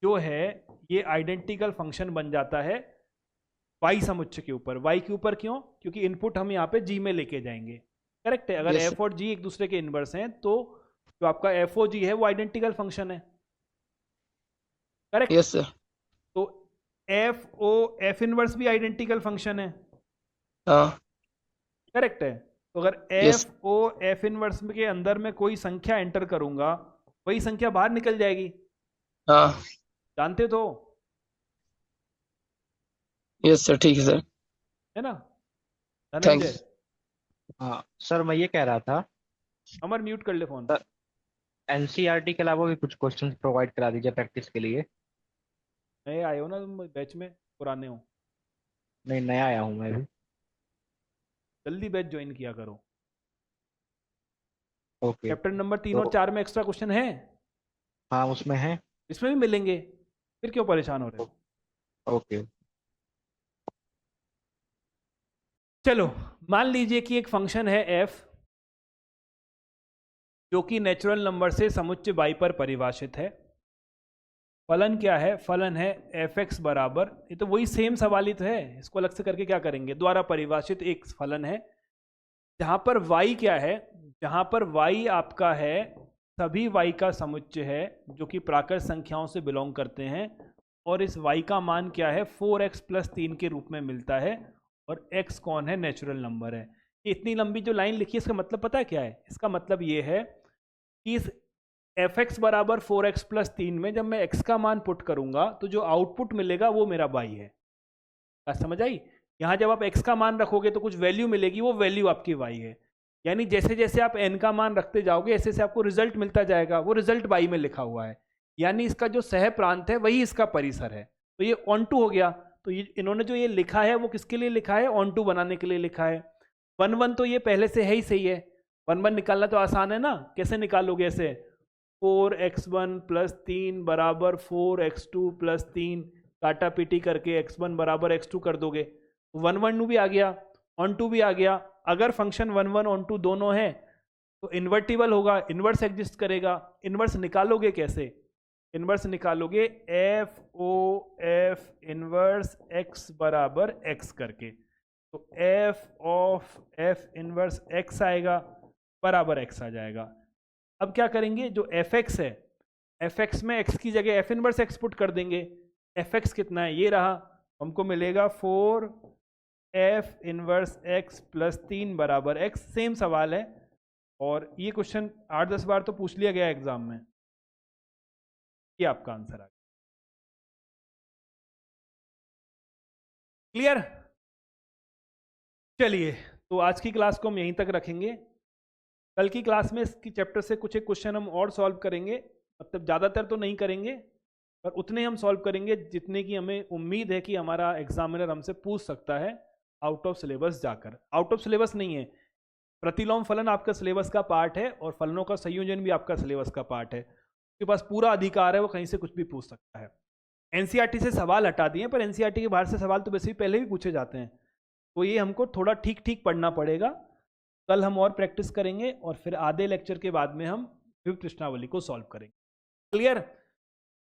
जो है ये आइडेंटिकल फंक्शन बन जाता है वाई समुच्चय के ऊपर। वाई के ऊपर क्यों? क्योंकि इनपुट हम यहाँ पे जी में लेके जाएंगे। करेक्ट है? अगर Yes, एफ और जी एक दूसरे के इनवर्स हैं तो जो आपका एफ ओ जी है वो आइडेंटिकल फंक्शन है। करेक्ट? Yes sir. तो एफ ओ एफ इनवर्स भी आइडेंटिकल फंक्शन है। हाँ। करेक्ट है? तो अगर Yes. F o f inverse के अंदर में कोई संख्या एंटर करूंगा, वही संख्या बाहर निकल जाएगी। हाँ। जानते तो? यस सर, ठीक है सर। है ना? थैंक धनंजय, हाँ सर, मैं ये कह रहा था अमर म्यूट कर ले फोन। सर, एनसीईआरटी के अलावा भी कुछ क्वेश्चंस प्रोवाइड करा दीजिए प्रैक्टिस के लिए। नए आए हो ना तुम बैच में, पुराने हो? नहीं, नया आया हूँ मैं भी। जल्दी बैच ज्वाइन किया करो। ओके। चैप्टर नंबर 3 और तो 4 में एक्स्ट्रा क्वेश्चन है, हाँ, उसमें है। इसमें भी मिलेंगे, फिर क्यों परेशान हो रहे हो? ओके। चलो, मान लीजिए कि एक फंक्शन है f जो कि नेचुरल नंबर से समुच्चय y पर परिभाषित है। फलन क्या है? फलन है f(x) बराबर, ये तो वही सेम सवाल ही तो है, इसको अलग से करके क्या करेंगे? द्वारा परिभाषित एक फलन है जहां पर y क्या है? जहां पर y आपका है सभी y का समुच्चय है जो कि प्राकृत संख्याओं से बिलोंग करते हैं, और इस y का मान क्या है? 4x + 3 के रूप में मिलता है, और x कौन है? नेचुरल नंबर है। ये इतनी लंबी जो लाइन लिखी है इसका मतलब पता है क्या है? इसका मतलब ये है कि इस f(x) बराबर 4x + 3 में जब मैं x का मान पुट करूंगा तो जो आउटपुट मिलेगा वो मेरा y है। बात समझ आई? यहाँ जब आप x का मान रखोगे तो कुछ वैल्यू मिलेगी, वो वैल्यू आपकी y है। यानी जैसे जैसे आप n का मान रखते जाओगे ऐसे ऐसे आपको रिजल्ट मिलता जाएगा, वो रिजल्ट y में लिखा हुआ है। यानी इसका जो सह प्रांत है वही इसका परिसर है। तो ये ऑन टू हो गया। तो ये इन्होंने जो ये लिखा है वो किसके लिए लिखा है? ऑन टू बनाने के लिए लिखा है। 1 1 तो ये पहले से है ही सही है। 1 1 निकालना तो आसान है ना, कैसे निकालोगे? ऐसे 4x1 + 3 बराबर 4x2 + 3 काटा पीटी करके x1 बराबर x2 कर दोगे, 1 1 भी आ गया, ऑन टू भी आ गया। अगर फंक्शन 1 1 ऑन टू दोनों है तो इन्वर्टिबल होगा, इन्वर्स एग्जिस्ट करेगा। इन्वर्स निकालोगे कैसे? इन्वर्स निकालोगे f o f inverse x बराबर x करके, तो f of f inverse x आएगा बराबर x आ जाएगा। अब क्या करेंगे? जो fx है, fx में x की जगह f इनवर्स x पुट कर देंगे। fx कितना है? ये रहा, हमको मिलेगा 4 f इनवर्स x + 3 बराबर x। सेम सवाल है और ये क्वेश्चन 8-10 बार तो पूछ लिया गया एग्जाम में। ये आपका आंसर आ गया। क्लियर? चलिए, तो आज की क्लास को हम यहीं तक रखेंगे। कल की क्लास में इसकी चैप्टर से कुछ एक क्वेश्चन हम और सॉल्व करेंगे, मतलब ज़्यादातर तो नहीं करेंगे पर उतने हम सॉल्व करेंगे जितने की हमें उम्मीद है कि हमारा एग्जामिनर हमसे पूछ सकता है आउट ऑफ सिलेबस जाकर। आउट ऑफ सिलेबस नहीं है, प्रतिलोम फलन आपका सिलेबस का पार्ट है और फलनों का संयोजन भी आपका सिलेबस का पार्ट है। उसके पास पूरा अधिकार है, वो कहीं से कुछ भी पूछ सकता है। एनसीईआरटी से सवाल हटा दिए, पर एनसीईआरटी के बाहर से सवाल तो वैसे भी पहले भी पूछे जाते हैं, तो ये हमको थोड़ा ठीक ठीक पढ़ना पड़ेगा। कल हम और प्रैक्टिस करेंगे और फिर आधे लेक्चर के बाद में हम विविध प्रश्नावली को सॉल्व करेंगे। क्लियर?